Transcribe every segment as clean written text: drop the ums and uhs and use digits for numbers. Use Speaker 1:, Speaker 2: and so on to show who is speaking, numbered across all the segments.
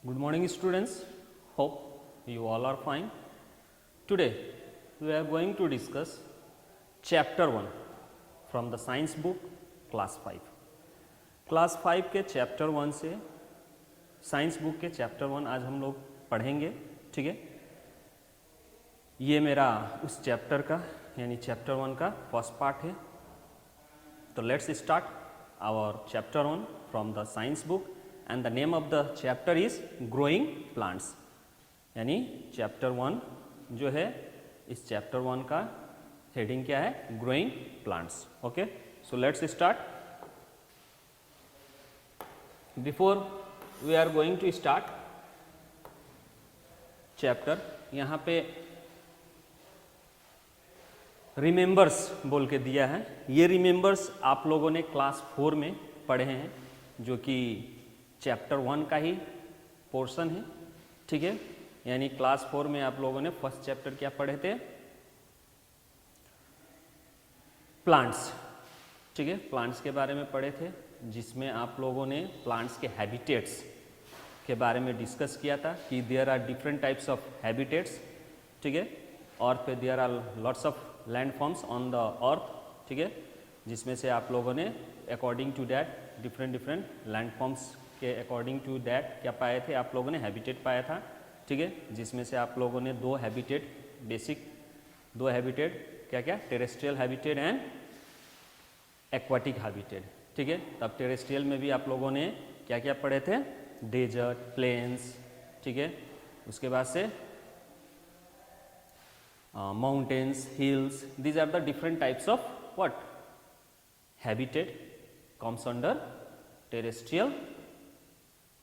Speaker 1: Good morning students, hope you all are fine. Today we are going to discuss chapter 1 from the science book class 5. Class 5 के chapter 1 से science book के chapter 1 आज हम लोग पढ़ेंगे, ठीक है। ये मेरा उस चैप्टर का यानी चैप्टर 1 का फर्स्ट पार्ट है। तो let's start our chapter 1 from the science book and the name of the chapter is growing plants। यानी चैप्टर 1 जो है इस चैप्टर 1 का हेडिंग क्या है? growing plants। Okay, so let's start. Before we are going to start chapter, यहाँ पे remembers बोल के दिया है। ये रिमेंबर्स आप लोगों ने क्लास 4 में पढ़े हैं, जो कि चैप्टर 1 का ही पोर्शन है, ठीक है। यानी क्लास 4 में आप लोगों ने फर्स्ट चैप्टर क्या पढ़े थे? प्लांट्स, ठीक है। प्लांट्स के बारे में पढ़े थे, जिसमें आप लोगों ने प्लांट्स के हैबिटेट्स के बारे में डिस्कस किया था कि there are different types of habitats, ठीक है। अर्थ पे there are lots of landforms on the earth, ठीक है, जिसमें से आप लोगों ने according to that different landforms के अकॉर्डिंग टू दैट क्या पाए थे? आप लोगों ने हैबिटेट पाया था, ठीक है। जिसमें से आप लोगों ने दो हैबिटेट, बेसिक दो हैबिटेट क्या क्या? Terrestrial habitat and aquatic habitat, ठीक है। तब टेरेस्ट्रियल में भी आप लोगों ने क्या क्या पढ़े थे? डेजर्ट, प्लेन्स, ठीक है। उसके बाद से mountains, hills, these are the different types of what? Habitat comes under terrestrial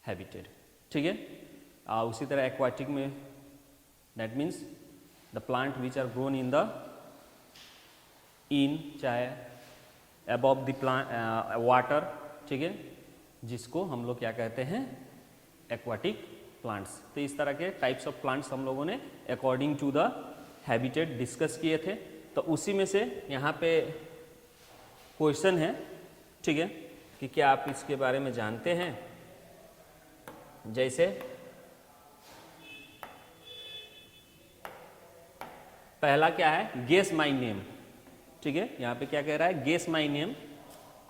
Speaker 1: habitat, ठीक है। उसी तरह एक्वाटिक में that means the plant which are grown in the चाहे अबव द प्लांट वाटर, ठीक है, जिसको हम लोग क्या कहते हैं? Aquatic plants. तो इस तरह के टाइप्स ऑफ प्लांट्स हम लोगों ने according to the habitat discuss किए थे। तो उसी में से यहाँ पे क्वेश्चन है, ठीक है, कि क्या आप इसके बारे में जानते हैं? जैसे पहला क्या है? गेस माई नेम, ठीक है। यहाँ पे क्या कह रहा है? Guess my name,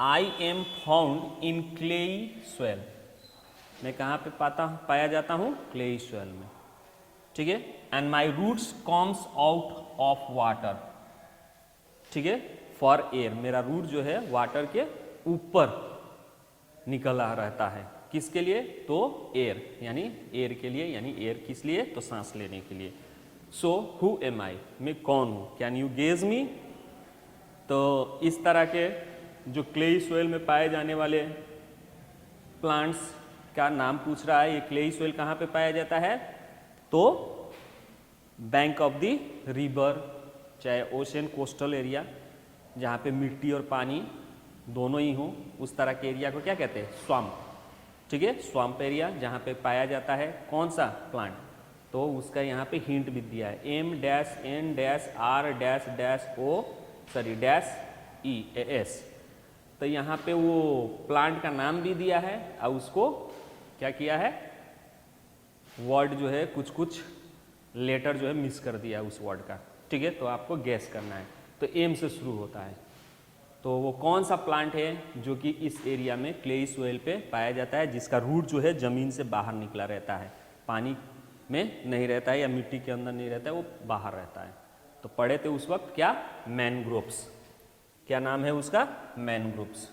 Speaker 1: I am found in clay soil. मैं कहाँ पे पाया जाता हूँ? क्लेई सोइल में, ठीक है। And my roots comes out of water, ठीक है, फॉर एयर। मेरा रूट जो है वाटर के ऊपर निकला रहता है, किसके लिए? तो एयर, यानी एयर के लिए, यानी एयर किस लिए? तो सांस लेने के लिए। सो हु एम आई, मैं कौन हूँ? कैन यू गेज मी? तो इस तरह के जो क्लेई सोइल में पाए जाने वाले प्लांट्स का नाम पूछ रहा है। ये क्लेई सोइल कहाँ पे पाया जाता है? तो बैंक ऑफ द रिवर, चाहे ओशन कोस्टल एरिया, जहाँ पे मिट्टी और पानी दोनों ही हो, उस तरह के एरिया को क्या कहते हैं? स्वाम्प, ठीक है। स्वाम्प एरिया जहाँ पे पाया जाता है कौन सा प्लांट? तो उसका यहाँ पे हिंट भी दिया है, M-N-R-O-E-S। तो यहाँ पे वो प्लांट का नाम भी दिया है और उसको क्या किया है? वर्ड जो है कुछ कुछ लेटर जो है मिस कर दिया है उस वर्ड का, ठीक है। तो आपको गैस करना है। तो एम से शुरू होता है। तो वो कौन सा प्लांट है जो कि इस एरिया में क्लेई सोइल पे पाया जाता है, जिसका रूट जो है ज़मीन से बाहर निकला रहता है, पानी में नहीं रहता है या मिट्टी के अंदर नहीं रहता है, वो बाहर रहता है। तो पढ़े थे उस वक्त क्या? मैनग्रोव्स। क्या नाम है उसका? मैनग्रोव्स,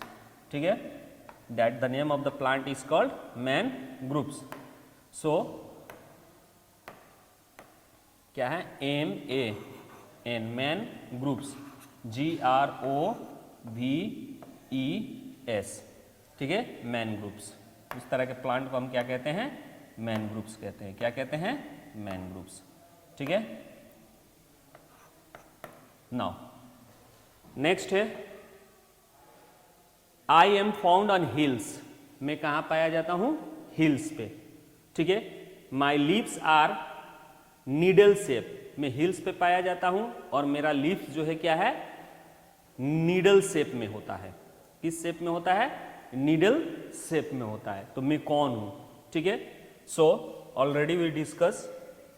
Speaker 1: ठीक है। That the name of the plant is called mangroves. So क्या है? M-A-N, मैनग्रोव्स, G-R-O-V-E-S, ठीक है, मैनग्रोव्स। इस तरह के प्लांट को हम क्या कहते हैं? मैनग्रोव्स कहते हैं। क्या कहते हैं? मैनग्रोव्स, ठीक है। नाउ नेक्स्ट है, आई एम फाउंड ऑन हिल्स। मैं कहाँ पाया जाता हूँ? हिल्स पे, ठीक है। माई लीव्स आर नीडल शेप। मैं हिल्स पे पाया जाता हूँ और मेरा लीफ जो है क्या है? नीडल शेप में होता है। किस शेप में होता है? नीडल शेप में होता है। तो मैं कौन हूं? ठीक है। सो ऑलरेडी वी डिस्कस,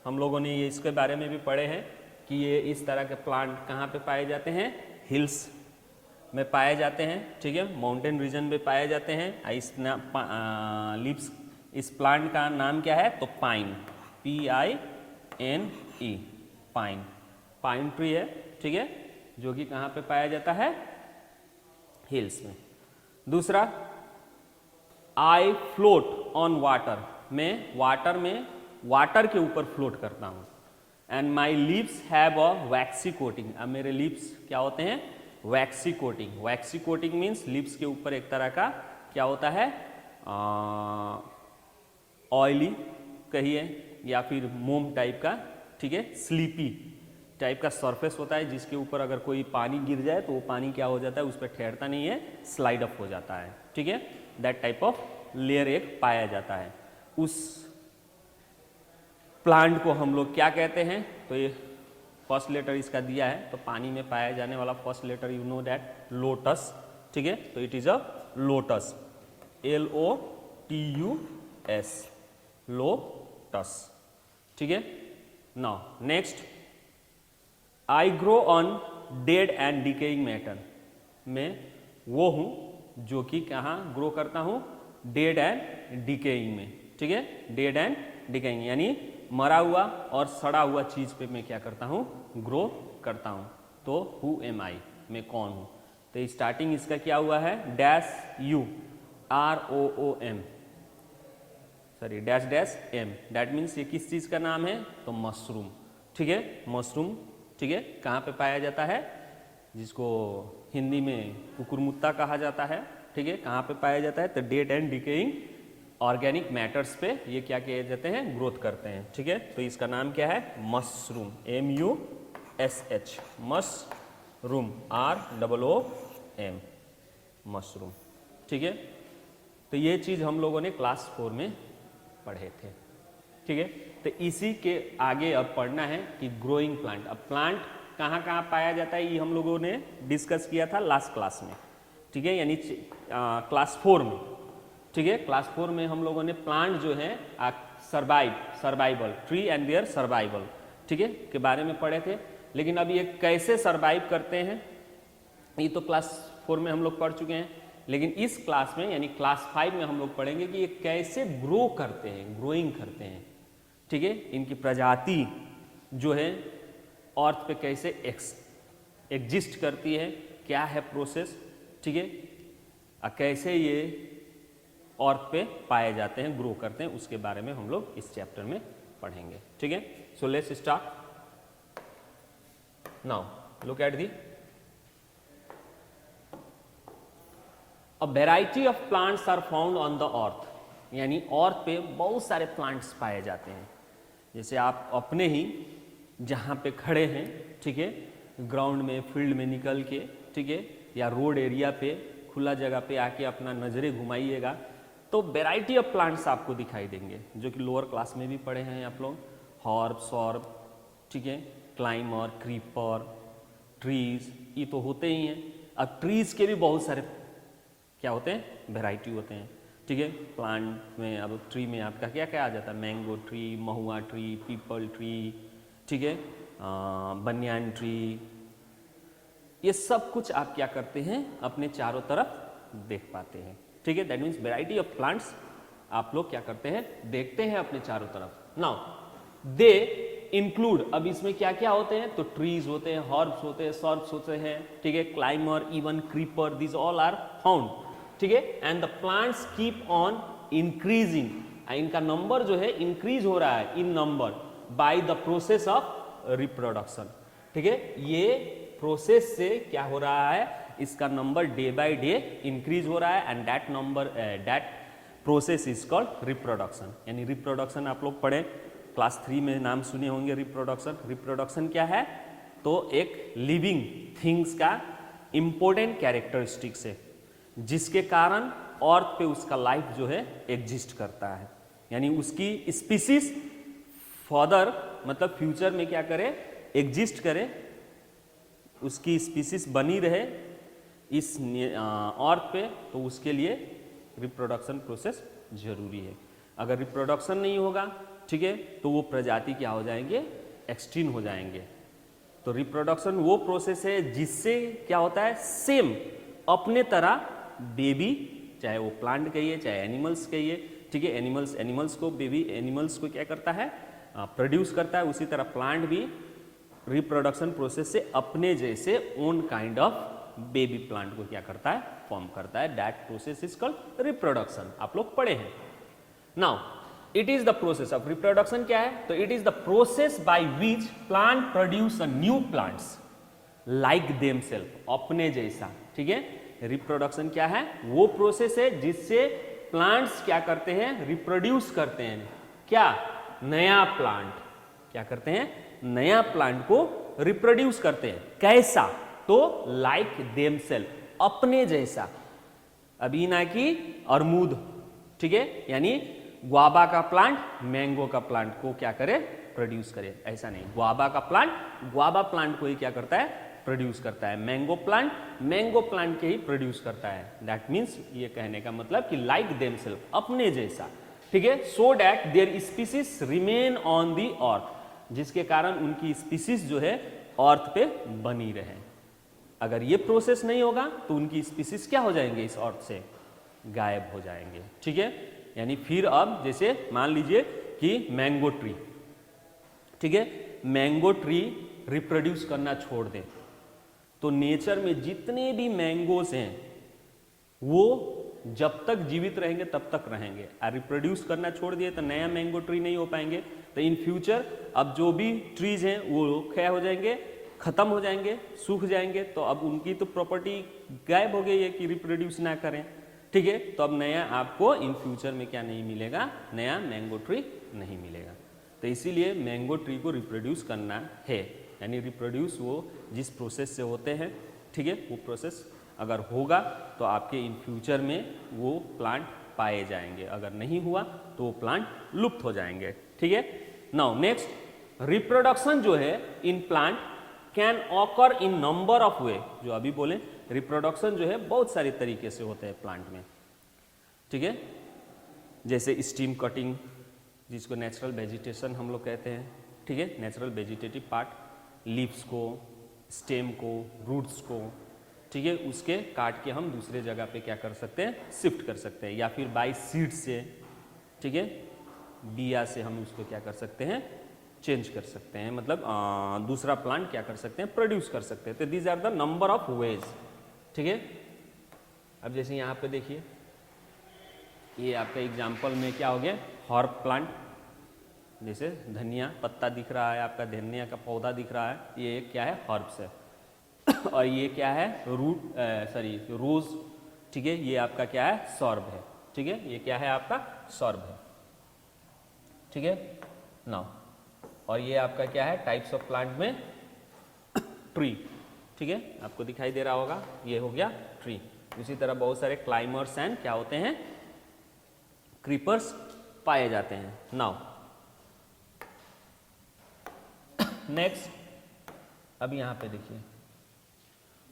Speaker 1: हम लोगों ने ये इसके बारे में भी पढ़े हैं कि ये इस तरह के प्लांट कहाँ पे पाए जाते हैं, हिल्स में पाए जाते हैं, ठीक है, माउंटेन रीजन में पाए जाते हैं। लीव्स, इस प्लांट का नाम क्या है, तो pine, PINE, pine, pine tree है, ठीक है, जो कि कहाँ पे पाया जाता है, हिल्स में। दूसरा, आई फ्लोट ऑन वाटर, मैं वाटर में, वाटर के ऊपर फ्लोट करता हूँ। And my lips have a vaccine coating, अब मेरे लिप्स क्या होते हैं, वैक्सी कोटिंग। वैक्सी कोटिंग मीन्स लिप्स के ऊपर एक तरह का क्या होता है, ऑयली कहिए या फिर मोम टाइप का, ठीक है, स्लीपी टाइप का सरफेस होता है, जिसके ऊपर अगर कोई पानी गिर जाए तो वो पानी क्या हो जाता है, उस पर ठहरता नहीं है, स्लाइड अप हो जाता है, ठीक है, दैट टाइप ऑफ लेयर एक पाया जाता है। उस प्लांट को हम लोग क्या कहते हैं, तो ये फर्स्ट लेटर इसका दिया है, तो पानी में पाया जाने वाला first letter, you know that, lotus, ठीक है, तो it is a lotus, LOTUS, lotus, ठीक है। Now next, I grow on dead and decaying matter, मैं वो हूं जो कि कहाँ ग्रो करता हूं, डेड एंड डिकेइंग में, ठीक है, डेड एंड डिकेइंग यानी मरा हुआ और सड़ा हुआ चीज पे मैं क्या करता हूं, ग्रो करता हूं। तो हु एम आई, मैं कौन हूं, तो स्टार्टिंग इसका क्या हुआ है, dash U, ROOM, sorry dash dash M, that means ये किस चीज का नाम है, तो मशरूम, ठीक है, मशरूम, ठीक है, कहाँ पे पाया जाता है, जिसको हिंदी में कुकुरमुत्ता कहा जाता है, ठीक है, कहाँ पे पाया जाता है, तो dead and decaying organic matters पे ये क्या किए जाते हैं, ग्रोथ करते हैं, ठीक है, तो इसका नाम क्या है, mushroom, MUSH, mushroom, ROOM, mushroom, ठीक है। तो ये चीज हम लोगों ने क्लास 4 में पढ़े थे, ठीक है। तो इसी के आगे अब पढ़ना है कि ग्रोइंग प्लांट, अब प्लांट कहाँ कहाँ पाया जाता है, ये हम लोगों ने डिस्कस किया था लास्ट क्लास में, ठीक है, यानी क्लास 4 में, ठीक है, क्लास 4 में हम लोगों ने प्लांट जो है survival, tree and their survival, ठीक है, के बारे में पढ़े थे। लेकिन अब ये कैसे सर्वाइव करते हैं, ये तो क्लास 4 में हम लोग पढ़ चुके हैं, लेकिन इस क्लास में यानी क्लास 5 में हम लोग पढ़ेंगे कि ये कैसे ग्रो करते हैं, ग्रोइंग करते हैं, ठीक है, इनकी प्रजाति जो है अर्थ पे कैसे एग्जिस्ट करती है, क्या है प्रोसेस, ठीक है, कैसे ये अर्थ पे पाए जाते हैं, ग्रो करते हैं, उसके बारे में हम लोग इस चैप्टर में पढ़ेंगे, ठीक है। So let's start now, look at the, a variety of plants are found on the earth, यानी अर्थ पे बहुत सारे प्लांट्स पाए जाते हैं। जैसे आप अपने ही जहाँ पे खड़े हैं, ठीक है, ग्राउंड में, फील्ड में निकल के, ठीक है, या रोड एरिया पे, खुला जगह पे आके अपना नज़रें घुमाइएगा तो वेराइटी ऑफ प्लांट्स आपको दिखाई देंगे, जो कि लोअर क्लास में भी पढ़े हैं आप लोग, हॉर्ब, सॉर्ब, ठीक है, क्लाइमर, क्रीपर, ट्रीज, ये तो होते ही हैं। अब ट्रीज के भी बहुत सारे क्या होते हैं, वेराइटी होते हैं, ठीक है। प्लांट में अब ट्री में आपका क्या क्या आ जाता है, मैंगो ट्री, महुआ ट्री, पीपल ट्री, ठीक है, बनियान ट्री, ये सब कुछ आप क्या करते हैं, अपने चारों तरफ देख पाते हैं, ठीक है। That means variety of plants आप लोग क्या करते हैं, देखते हैं अपने चारों तरफ। नाउ दे इंक्लूड, अब इसमें क्या क्या होते हैं, तो ट्रीज होते हैं, हर्ब्स होते हैं, सर्ब्स होते हैं, ठीक है, climber, even creeper, this all are found, ठीक है। And the plants keep on increasing, इनका नंबर जो है इंक्रीज हो रहा है in number by the process of reproduction, ठीक है। ये प्रोसेस से क्या हो रहा है, इसका number day by day increase हो रहा है, and that number, that process is called reproduction. यानी रिप्रोडक्शन आप लोग पढ़े क्लास 3 में, नाम सुने होंगे रिप्रोडक्शन। रिप्रोडक्शन क्या है, तो एक लिविंग थिंग्स का इंपॉर्टेंट कैरेक्टरिस्टिक्स है, जिसके कारण अर्थ पे उसका लाइफ जो है एग्जिस्ट करता है, यानी उसकी स्पीसीज फर्दर, मतलब फ्यूचर में क्या करे, एग्जिस्ट करे, उसकी स्पीसीज बनी रहे इस अर्थ पे, तो उसके लिए रिप्रोडक्शन प्रोसेस जरूरी है। अगर रिप्रोडक्शन नहीं होगा, ठीक है, तो वो प्रजाति क्या हो जाएंगे, एक्सटिंक्ट हो जाएंगे। तो रिप्रोडक्शन वो प्रोसेस है जिससे क्या होता है, सेम अपने तरह बेबी, चाहे वो प्लांट कहिए चाहे एनिमल्स कहिए, ठीक है, एनिमल्स को बेबी एनिमल्स को क्या करता है, प्रोड्यूस करता है, उसी तरह प्लांट भी रिप्रोडक्शन प्रोसेस से अपने जैसे own kind of baby plant को क्या करता है, फॉर्म करता है। That process is called reproduction, आप लोग पढ़े हैं। Now it is the process of reproduction, क्या है, तो it is the process by which plant produce a new plants like themselves, अपने जैसा, ठीक है। रिप्रोडक्शन क्या है, वो प्रोसेस है जिससे प्लांट्स क्या करते हैं, रिप्रोड्यूस करते हैं, क्या, नया प्लांट, क्या करते हैं, नया प्लांट को रिप्रोड्यूस करते हैं। कैसा, तो लाइक देमसेल्फ, अपने जैसा। अभी ना कि अरमूद, ठीक है, यानी गुआवा का प्लांट मैंगो का प्लांट को क्या करे, प्रोड्यूस करे, ऐसा नहीं। गुआवा का प्लांट गुआवा प्लांट को ही क्या करता है, प्रोड्यूस करता है। मैंगो प्लांट मैंगो प्लांट के ही प्रोड्यूस करता है। दैट मीन्स ये कहने का मतलब कि लाइक देमसेल्फ, अपने जैसा, ठीक है। So that their species remain on the earth, जिसके कारण उनकी स्पीसीज जो है अर्थ पे बनी रहे। अगर ये प्रोसेस नहीं होगा तो उनकी स्पीसीज क्या हो जाएंगे, इस अर्थ से गायब हो जाएंगे, ठीक है। यानी फिर अब जैसे मान लीजिए कि मैंगो ट्री, ठीक है, मैंगो ट्री रिप्रोड्यूस करना छोड़ दे तो नेचर में जितने भी मैंगोस हैं वो जब तक जीवित रहेंगे तब तक रहेंगे, और रिप्रोड्यूस करना छोड़ दिए तो नया मैंगो ट्री नहीं हो पाएंगे। तो इन फ्यूचर अब जो भी ट्रीज हैं वो क्या हो जाएंगे, खत्म हो जाएंगे, सूख जाएंगे। तो अब उनकी तो प्रॉपर्टी गायब हो गई है कि रिप्रोड्यूस ना करें, ठीक है। तो अब नया आपको इन फ्यूचर में क्या नहीं मिलेगा, नया मैंगो ट्री नहीं मिलेगा। तो इसीलिए मैंगो ट्री को रिप्रोड्यूस करना है, यानी रिप्रोड्यूस वो जिस प्रोसेस से होते हैं, ठीक है, वो प्रोसेस अगर होगा तो आपके इन फ्यूचर में वो प्लांट पाए जाएंगे, अगर नहीं हुआ तो वो प्लांट लुप्त हो जाएंगे, ठीक है। नाउ नेक्स्ट, रिप्रोडक्शन जो है in plant can occur in number of वे। जो अभी बोले रिप्रोडक्शन जो है बहुत सारे तरीके से होते हैं प्लांट में, ठीक है। जैसे स्टीम कटिंग, जिसको नेचुरल वेजिटेशन हम लोग कहते हैं, ठीक है, नेचुरल वेजिटेटिव पार्ट, लीव्स को, स्टेम को, रूट्स को, ठीक है, उसके काट के हम दूसरे जगह पे क्या कर सकते हैं, शिफ्ट कर सकते हैं, या फिर बाय सीड से, ठीक है, बिया से हम उसको क्या कर सकते हैं, चेंज कर सकते हैं, मतलब दूसरा प्लांट क्या कर सकते हैं, प्रोड्यूस कर सकते हैं। तो these are the number of ways, ठीक है। अब जैसे यहाँ पे देखिए, ये आपका एग्जाम्पल में क्या हो गया, हर्ब प्लांट, जैसे धनिया पत्ता दिख रहा है, आपका धनिया का पौधा दिख रहा है, ये क्या है, हर्ब्स है। और ये क्या है, रोज, ठीक है, ये आपका क्या है, सर्ब है, ठीक है, ये क्या है आपका सर्ब है, ठीक है। नाउ और ये आपका क्या है, टाइप्स ऑफ प्लांट में ट्री, ठीक है, आपको दिखाई दे रहा होगा, ये हो गया ट्री। इसी तरह बहुत सारे क्लाइमर्स एंड क्या होते हैं, क्रीपर्स पाए जाते हैं। नाउ नेक्स्ट, अब यहां पे देखिए,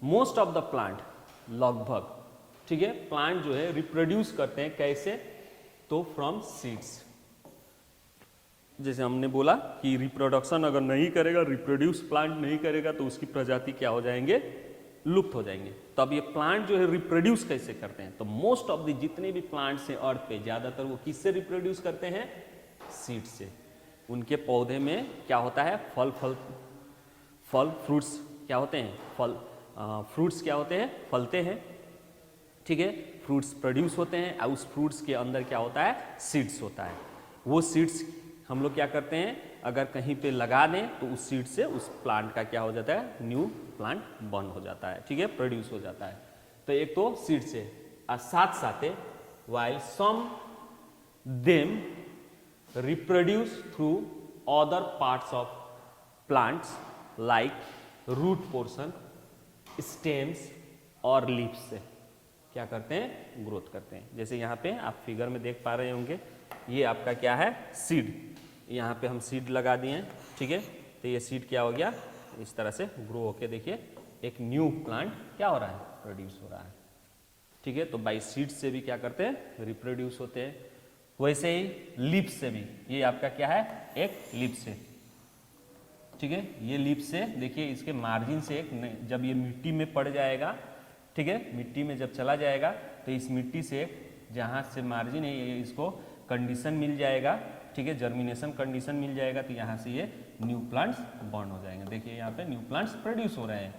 Speaker 1: मोस्ट ऑफ द प्लांट, लगभग, ठीक है, प्लांट जो है रिप्रोड्यूस करते हैं कैसे, तो फ्रॉम सीड्स। जैसे हमने बोला कि रिप्रोडक्शन अगर नहीं करेगा, रिप्रोड्यूस प्लांट नहीं करेगा तो उसकी प्रजाति क्या हो जाएंगे, लुप्त हो जाएंगे। तो अब ये प्लांट जो है रिप्रोड्यूस कैसे करते हैं, तो मोस्ट ऑफ द जितने भी प्लांट्स हैं अर्थ पे, ज्यादातर वो किससे रिप्रोड्यूस करते हैं, सीड से। उनके पौधे में क्या होता है, फल फ्रूट्स क्या होते हैं, फ्रूट्स क्या होते हैं, फलते हैं, ठीक है, फ्रूट्स प्रोड्यूस होते हैं, और उस फ्रूट्स के अंदर क्या होता है, सीड्स होता है। वो सीड्स हम लोग क्या करते हैं, अगर कहीं पे लगा दें तो उस सीड से उस प्लांट का क्या हो जाता है, न्यू प्लांट बर्न हो जाता है, ठीक है, प्रोड्यूस हो जाता है। तो एक तो सीड से, और साथ साथ while some them reproduce through other parts of plants like root portion, stems और leaves से क्या करते हैं, ग्रोथ करते हैं। जैसे यहाँ पे आप फिगर में देख पा रहे होंगे, ये आपका क्या है, सीड, यहाँ पे हम सीड लगा दिए हैं, ठीक है। तो ये सीड क्या हो गया, इस तरह से ग्रो होके देखिए एक न्यू प्लांट क्या हो रहा है, प्रोड्यूस हो रहा है, ठीक है। तो बाई सीड से भी क्या करते हैं, रिप्रोड्यूस होते हैं। वैसे ही लीफ से भी, ये आपका क्या है, एक लीफ से, ठीक है। ये लीफ से देखिए इसके मार्जिन से एक, जब ये मिट्टी में पड़ जाएगा, ठीक है, मिट्टी में जब चला जाएगा तो इस मिट्टी से जहाँ से मार्जिन है ये इसको कंडीशन मिल जाएगा, ठीक है, जर्मिनेशन कंडीशन मिल जाएगा, तो यहाँ से ये न्यू प्लांट्स बॉर्न हो जाएंगे। देखिए यहाँ पे न्यू प्लांट्स प्रोड्यूस हो रहे हैं,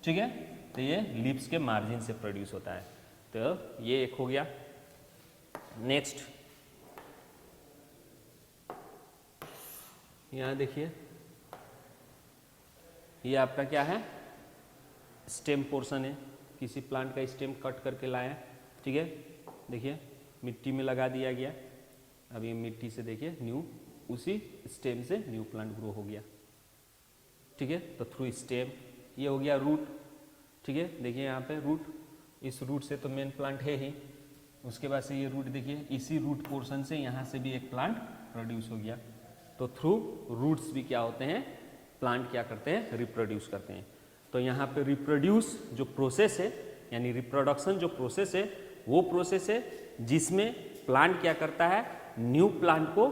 Speaker 1: ठीक है। तो ये लीव्स के मार्जिन से प्रोड्यूस होता है। तो ये एक हो गया। नेक्स्ट यहाँ देखिए, ये आपका क्या है, स्टेम पोर्शन है, किसी प्लांट का स्टेम कट करके लाया, ठीक है। देखिए मिट्टी में लगा दिया गया, अब ये मिट्टी से देखिए न्यू, उसी स्टेम से न्यू प्लांट ग्रो हो गया, ठीक है। तो थ्रू स्टेम, ये हो गया रूट, ठीक है। देखिए यहाँ पे रूट, इस रूट से तो मेन प्लांट है ही, उसके बाद से ये रूट देखिए, इसी रूट पोर्शन से यहाँ से भी एक प्लांट प्रोड्यूस हो गया। तो थ्रू रूट्स भी क्या होते हैं, प्लांट क्या करते हैं, रिप्रोड्यूस करते हैं। तो यहाँ पे रिप्रोड्यूस जो प्रोसेस है, यानी रिप्रोडक्शन जो प्रोसेस है, वो प्रोसेस है जिसमें प्लांट क्या करता है, न्यू प्लांट को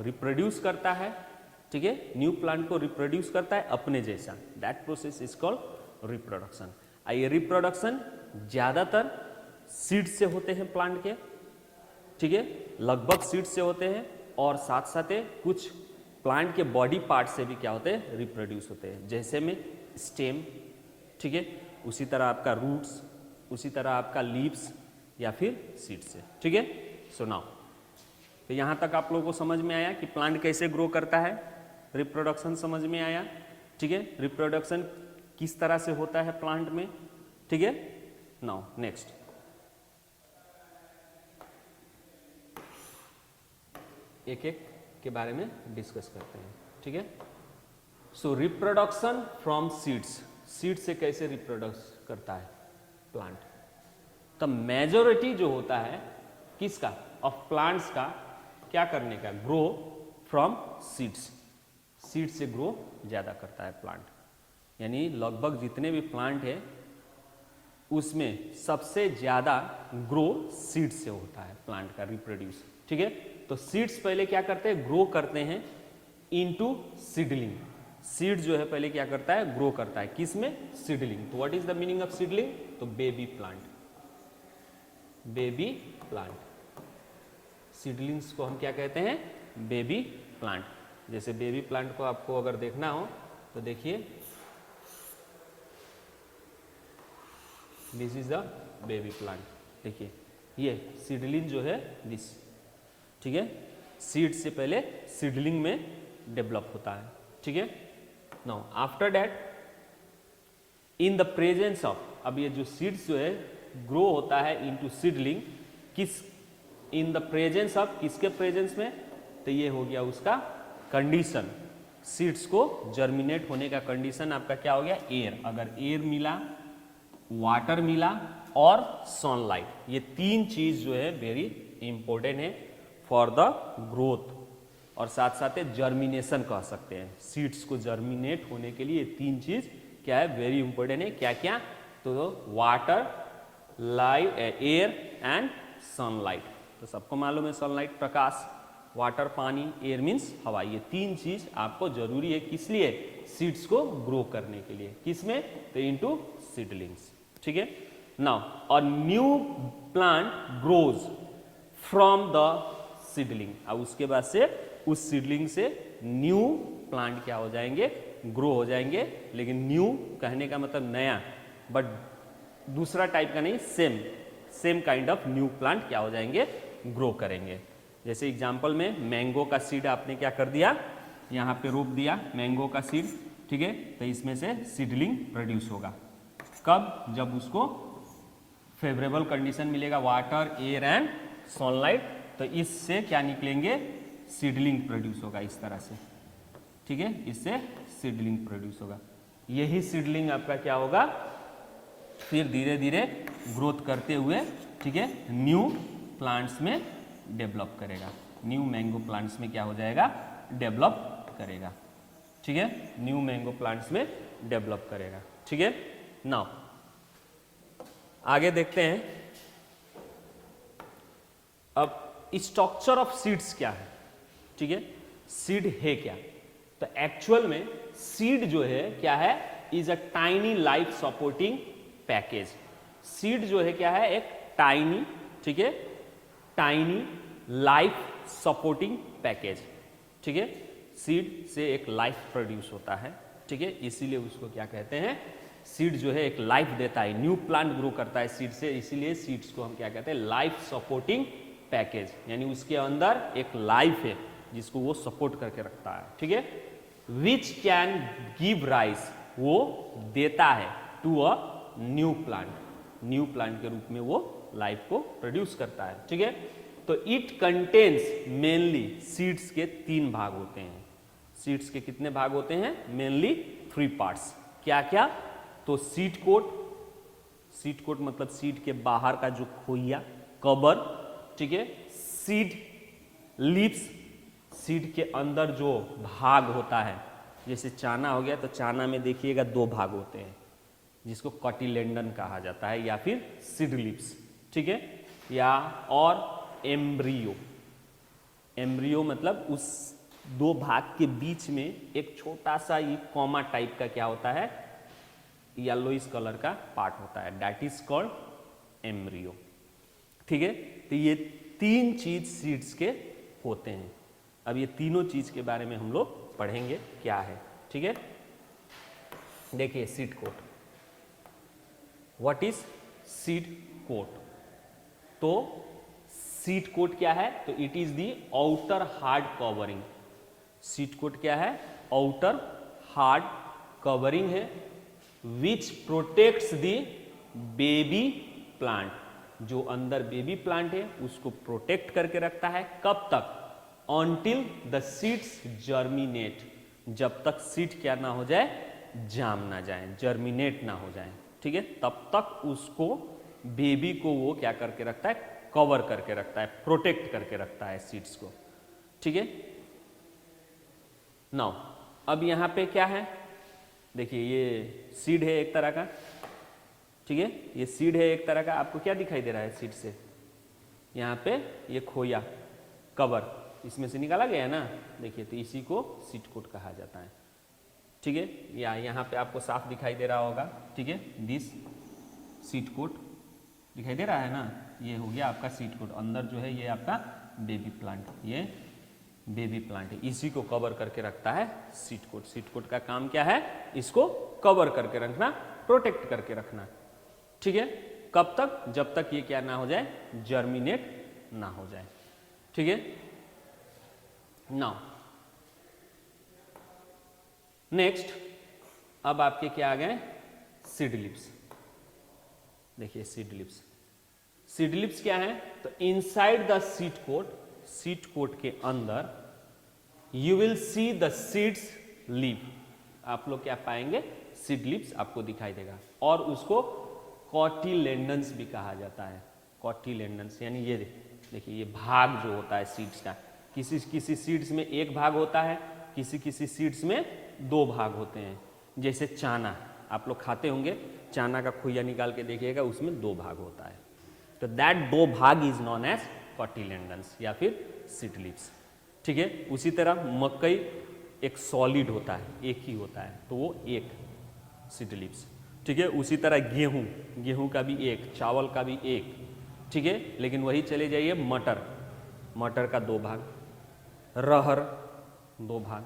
Speaker 1: रिप्रोड्यूस करता है, ठीक है, न्यू प्लांट को रिप्रोड्यूस करता है अपने जैसा। That process is called reproduction. ये रिप्रोडक्शन ज़्यादातर सीड से होते हैं प्लांट के, ठीक है, लगभग सीड से होते हैं, और साथ साथ कुछ प्लांट के बॉडी पार्ट से भी क्या होते हैं, रिप्रोड्यूस होते हैं। जैसे में स्टेम, ठीक है, उसी तरह आपका रूट्स, उसी तरह आपका लीव्स या फिर सीड से, ठीक है। सो नाउ, तो यहाँ तक आप लोगों को समझ में आया कि प्लांट कैसे ग्रो करता है, रिप्रोडक्शन समझ में आया, ठीक है, रिप्रोडक्शन किस तरह से होता है प्लांट में, ठीक है। नाउ नेक्स्ट, एक एक के बारे में डिस्कस करते हैं, ठीक है। सो रिप्रोडक्शन फ्रॉम सीड्स, सीड से कैसे रिप्रोडक्स करता है प्लांट। तो मेजॉरिटी जो होता है किसका, ऑफ प्लांट्स का, क्या करने का, ग्रो फ्रॉम सीड्स, सीड से ग्रो ज़्यादा करता है प्लांट। यानी लगभग जितने भी प्लांट है उसमें सबसे ज़्यादा ग्रो सीड से होता है प्लांट का रिप्रोड्यूस, ठीक है। तो सीड्स पहले क्या करते हैं, ग्रो करते हैं इनटू सीडलिंग। सीड जो है पहले क्या करता है, ग्रो करता है, किस में, सीडलिंग। तो what is the meaning of seedling, तो baby plant, baby plant. Seedlings को हम क्या कहते हैं, बेबी प्लांट। जैसे बेबी प्लांट को आपको अगर देखना हो तो देखिए, this is the baby plant. देखिए ये सीडलिंग जो है दिस, ठीक है, सीड से पहले सीडलिंग में डेवलप होता है, ठीक है। Now after that in the presence of, अब ये जो सीड्स जो है ग्रो होता है इनटू सीडलिंग, किस, इन द प्रेजेंस ऑफ, किसके प्रेजेंस में, तो ये हो गया उसका कंडीशन, सीड्स को जर्मिनेट होने का कंडीशन आपका क्या हो गया, एयर। अगर एयर मिला, वाटर मिला और सनलाइट, ये तीन चीज जो है वेरी इंपॉर्टेंट है फॉर द ग्रोथ, और साथ साथ जर्मिनेशन कह सकते हैं। सीड्स को जर्मिनेट होने के लिए तीन चीज क्या है, वेरी इंपॉर्टेंट है। क्या क्या, तो water, live, air and sunlight. तो सबको मालूम है सनलाइट प्रकाश, वाटर पानी, एयर मीन्स हवा। ये तीन चीज आपको जरूरी है, किस लिए, सीड्स को ग्रो करने के लिए। किसमें, तो इनटू सीडलिंग्स, ठीक है। Now a new plant grows from the seedling. अब उसके बाद से उस सीडलिंग से न्यू प्लांट क्या हो जाएंगे, ग्रो हो जाएंगे। लेकिन न्यू कहने का मतलब नया, बट दूसरा टाइप का नहीं, same same kind of new plant क्या हो जाएंगे, ग्रो करेंगे। जैसे एग्जांपल में मैंगो का सीड आपने क्या कर दिया, यहाँ पे रोप दिया मैंगो का सीड, ठीक है। तो इसमें से सीडलिंग प्रोड्यूस होगा कब, जब उसको फेवरेबल कंडीशन मिलेगा, वाटर, एयर एंड सनलाइट। तो इससे क्या निकलेंगे, सीडलिंग प्रोड्यूस होगा इस तरह से, ठीक है। इससे सीडलिंग प्रोड्यूस होगा। यही सीडलिंग आपका क्या होगा, फिर धीरे धीरे ग्रोथ करते हुए, ठीक है, न्यू प्लांट्स में डेवलप करेगा। न्यू मैंगो प्लांट्स में क्या हो जाएगा, डेवलप करेगा, ठीक है। न्यू मैंगो प्लांट्स में डेवलप करेगा, ठीक है। नाउ आगे देखते हैं। अब स्ट्रक्चर ऑफ सीड्स क्या है, ठीक है, सीड है क्या, तो एक्चुअल में सीड जो है क्या है, is a tiny life supporting package. Seed जो है क्या है, एक टाइनी, ठीक है, टाइनी लाइफ सपोर्टिंग पैकेज, ठीक है, सीड से एक लाइफ प्रोड्यूस होता है, ठीक है, इसीलिए उसको क्या कहते हैं, सीड जो है एक लाइफ देता है, न्यू प्लांट ग्रो करता है सीड से, इसीलिए सीड्स को हम क्या कहते हैं, लाइफ सपोर्टिंग पैकेज, यानी उसके अंदर एक लाइफ है जिसको वो सपोर्ट करके रखता है, ठीक है, विच कैन गिव राइस, वो देता है to a new plant, new plant के रूप में वो लाइफ को प्रोड्यूस करता है, ठीक है। तो इट कंटेन्स मेनली, सीड्स के 3 भाग होते हैं, सीड्स के कितने भाग होते हैं, मेनली 3 पार्ट्स, क्या क्या, तो सीड कोट, सीड कोट मतलब सीड के बाहर का जो खोइया, कबर, ठीक है, सीड लीव्स, सीड के अंदर जो भाग होता है, जैसे चाना हो गया तो चाना में देखिएगा 2 भाग होते हैं जिसको कटिलेंडन कहा जाता है, या फिर सीड लीव्स, ठीक है, या और एम्ब्रियो, एम्ब्रियो मतलब उस 2 भाग के बीच में एक छोटा सा ये कॉमा टाइप का क्या होता है, येलोइश कलर का पार्ट होता है, दैट इज कॉल्ड एम्ब्रियो, ठीक है। तो ये 3 चीज सीड्स के होते हैं। अब ये तीनों चीज के बारे में हम लोग पढ़ेंगे क्या है, ठीक है। देखिए seed coat, what is seed coat, तो सीड कोट क्या है, तो it is the outer hard covering, seed coat क्या है, आउटर हार्ड कवरिंग है, which protects the baby plant, जो अंदर बेबी प्लांट है उसको प्रोटेक्ट करके रखता है, कब तक, until the seeds germinate, जब तक सीड क्या ना हो जाए, जाम ना जाए, जर्मिनेट ना हो जाए, ठीक है, तब तक उसको बेबी को वो क्या करके रखता है, कवर करके रखता है, प्रोटेक्ट करके रखता है सीड्स को, ठीक है। नाउ अब यहाँ पे क्या है, देखिए ये सीड है एक तरह का, ठीक है, ये सीड है एक तरह का, आपको क्या दिखाई दे रहा है सीड से, यहाँ पे ये खोया कवर इसमें से निकाला गया है ना, देखिए, तो इसी को सीड कोट कहा जाता है, ठीक है, या यहाँ पे आपको साफ दिखाई दे रहा होगा, ठीक है, दिस सीड कोट दिखाई दे रहा है ना, ये हो गया आपका सीड कोट, अंदर जो है ये आपका बेबी प्लांट, ये बेबी प्लांट है, इसी को कवर करके रखता है सीड कोट। सीड कोट का काम क्या है, इसको कवर करके रखना, प्रोटेक्ट करके रखना, ठीक है, कब तक, जब तक ये क्या ना हो जाए, जर्मिनेट ना हो जाए, ठीक है। नाउ नेक्स्ट, अब आपके क्या आ गए, सीड लिप्स, देखिए सीड लिप्स, सीड लिप्स क्या है, तो inside the seed coat, seed coat के अंदर you will see the seeds leave, आप लोग क्या पाएंगे, सीड लिप्स आपको दिखाई देगा, और उसको कॉटिलेंडन्स भी कहा जाता है, कॉटिलेंडन्स यानी ये देखिए ये भाग जो होता है सीड्स का, किसी किसी सीड्स में 1 भाग होता है, किसी किसी सीड्स में 2 भाग होते हैं, जैसे चाना आप लोग खाते होंगे, चाना का खोइया निकाल के देखिएगा उसमें 2 भाग होता है, तो दैट 2 भाग इज नॉन एज कॉटिलेंडन्स या फिर सीड लिप्स, ठीक है। उसी तरह मकई एक सॉलिड होता है, एक ही होता है, तो वो एक सीड लिप्स, ठीक है। उसी तरह गेहूं, गेहूं का भी एक, चावल का भी एक, ठीक है, लेकिन वही चले जाइए मटर, मटर का 2 भाग, रहर 2 भाग,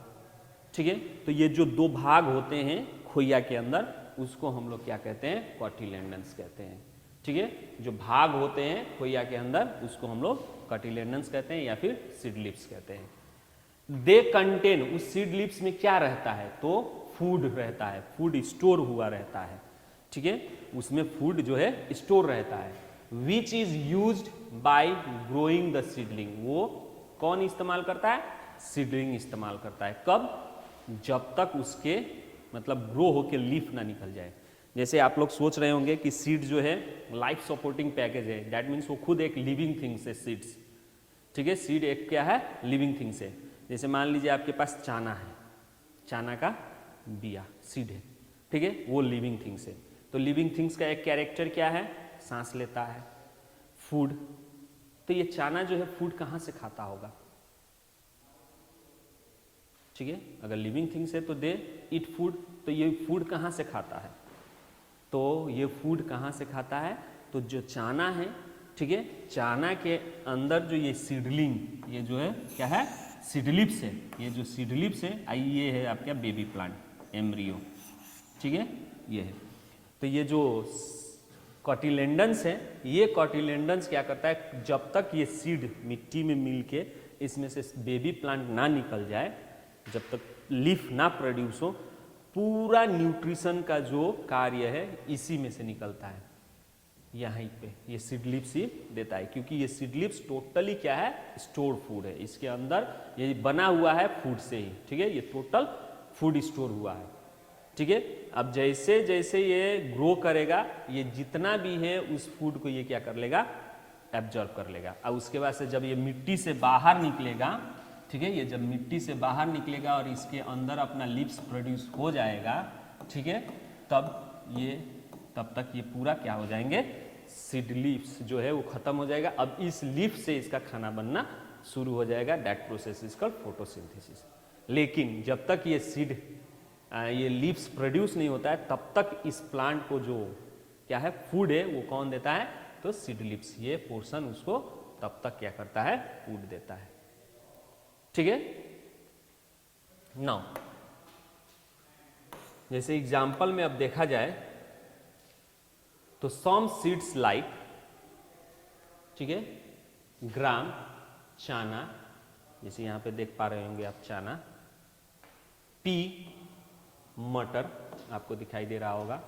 Speaker 1: ठीक है। तो ये जो 2 भाग होते हैं खोइया के अंदर, उसको हम लोग क्या कहते हैं, कॉटिलेंडन्स कहते हैं, ठीक है। जो भाग होते हैं खोइया के अंदर उसको हम लोग कॉटिलेंडन्स कहते हैं या फिर सीड लिप्स कहते हैं। दे कंटेन, उस सीड लिप्स में क्या रहता है, तो फूड रहता है, फूड स्टोर हुआ रहता है, ठीक है, उसमें फूड जो है स्टोर रहता है, which is used by growing the seedling, वो कौन इस्तेमाल करता है, सीडलिंग इस्तेमाल करता है, कब, जब तक उसके मतलब ग्रो होके लीफ ना निकल जाए। जैसे आप लोग सोच रहे होंगे कि सीड जो है लाइफ सपोर्टिंग पैकेज है, दैट मीन्स वो खुद एक लिविंग थिंग्स है सीड्स, ठीक है, सीड एक क्या है, लिविंग थिंग्स है। जैसे मान लीजिए आपके पास चाना है, चाना का बिया सीड है, ठीक है, वो लिविंग थिंग्स है। तो लिविंग थिंग्स का एक कैरेक्टर क्या है, सांस लेता है, फूड तो ये चाना जो है फूड कहाँ से खाता होगा? ठीक है, अगर लिविंग थिंग्स है तो दे ईट फूड, तो ये फूड कहाँ से खाता है? तो ये फूड कहाँ से खाता है? तो जो चाना है, ठीक है, चाना के अंदर जो ये सीडलिंग, ये जो है क्या है? सीडलिप्स है। ये जो सीडलिप्स है, ये है आपका बेबी प्लांट एम्ब्रियो, ठीक है, ये है। तो ये जो कॉटिलेंडन्स है, ये कॉटिलेंडन्स क्या करता है, जब तक ये सीड मिट्टी में मिल के इसमें से बेबी प्लांट ना निकल जाए, जब तक लीफ ना प्रोड्यूस हो, पूरा न्यूट्रिशन का जो कार्य है इसी में से निकलता है। यहाँ पे ये सीडलिप्स ही देता है, क्योंकि ये सीडलिप्स टोटली क्या है? स्टोर फूड है। इसके अंदर ये बना हुआ है फूड से ही, ठीक है, ये टोटल फूड स्टोर हुआ है, ठीक है। अब जैसे जैसे ये ग्रो करेगा, ये जितना भी है उस फूड को ये क्या कर लेगा? एब्जॉर्ब कर लेगा। और उसके बाद से जब ये मिट्टी से बाहर निकलेगा, ठीक है, ये जब मिट्टी से बाहर निकलेगा और इसके अंदर अपना लीव्स प्रोड्यूस हो जाएगा, ठीक है, तब तक ये पूरा क्या हो जाएंगे? सीड लीव्स जो है वो खत्म हो जाएगा। अब इस लीफ से इसका खाना बनना शुरू हो जाएगा। That process is called photosynthesis. लेकिन जब तक ये लीव्स प्रोड्यूस नहीं होता है, तब तक इस प्लांट को जो क्या है फूड है वो कौन देता है? तो सीड लीव्स, ये पोर्शन उसको तब तक क्या करता है? फूड देता है, ठीक है। नाउ जैसे एग्जाम्पल में अब देखा जाए तो सम सीड्स लाइक, ठीक है, ग्राम, चाना, जैसे यहां पे देख पा रहे होंगे आप चाना, पी, मटर आपको दिखाई दे रहा होगा,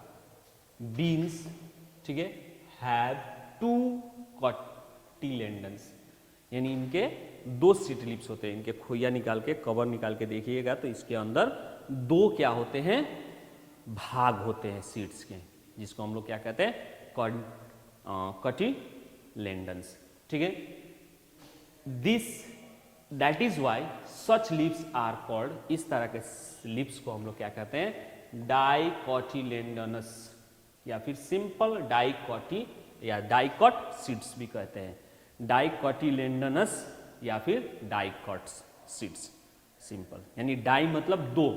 Speaker 1: बीन्स, ठीक है, हैव 2 कॉटिलेंडन्स, यानी इनके 2 सीड लिप्स होते हैं। इनके खोइया निकाल के, कवर निकाल के देखिएगा तो इसके अंदर 2 क्या होते हैं? भाग होते हैं सीड्स के, जिसको हम लोग क्या कहते हैं? कॉटिलेंडन्स, ठीक है। That is why such lips are called, इस तरह के लिप्स को हम लोग क्या कहते हैं? डाइकॉटिलेंडनस, या फिर सिंपल डाइकॉटी या डाइकॉट सीड्स भी कहते हैं। डाइकॉटिलेंडनस या फिर डाइकॉट्स सीड्स, सिंपल, यानी डाई मतलब 2,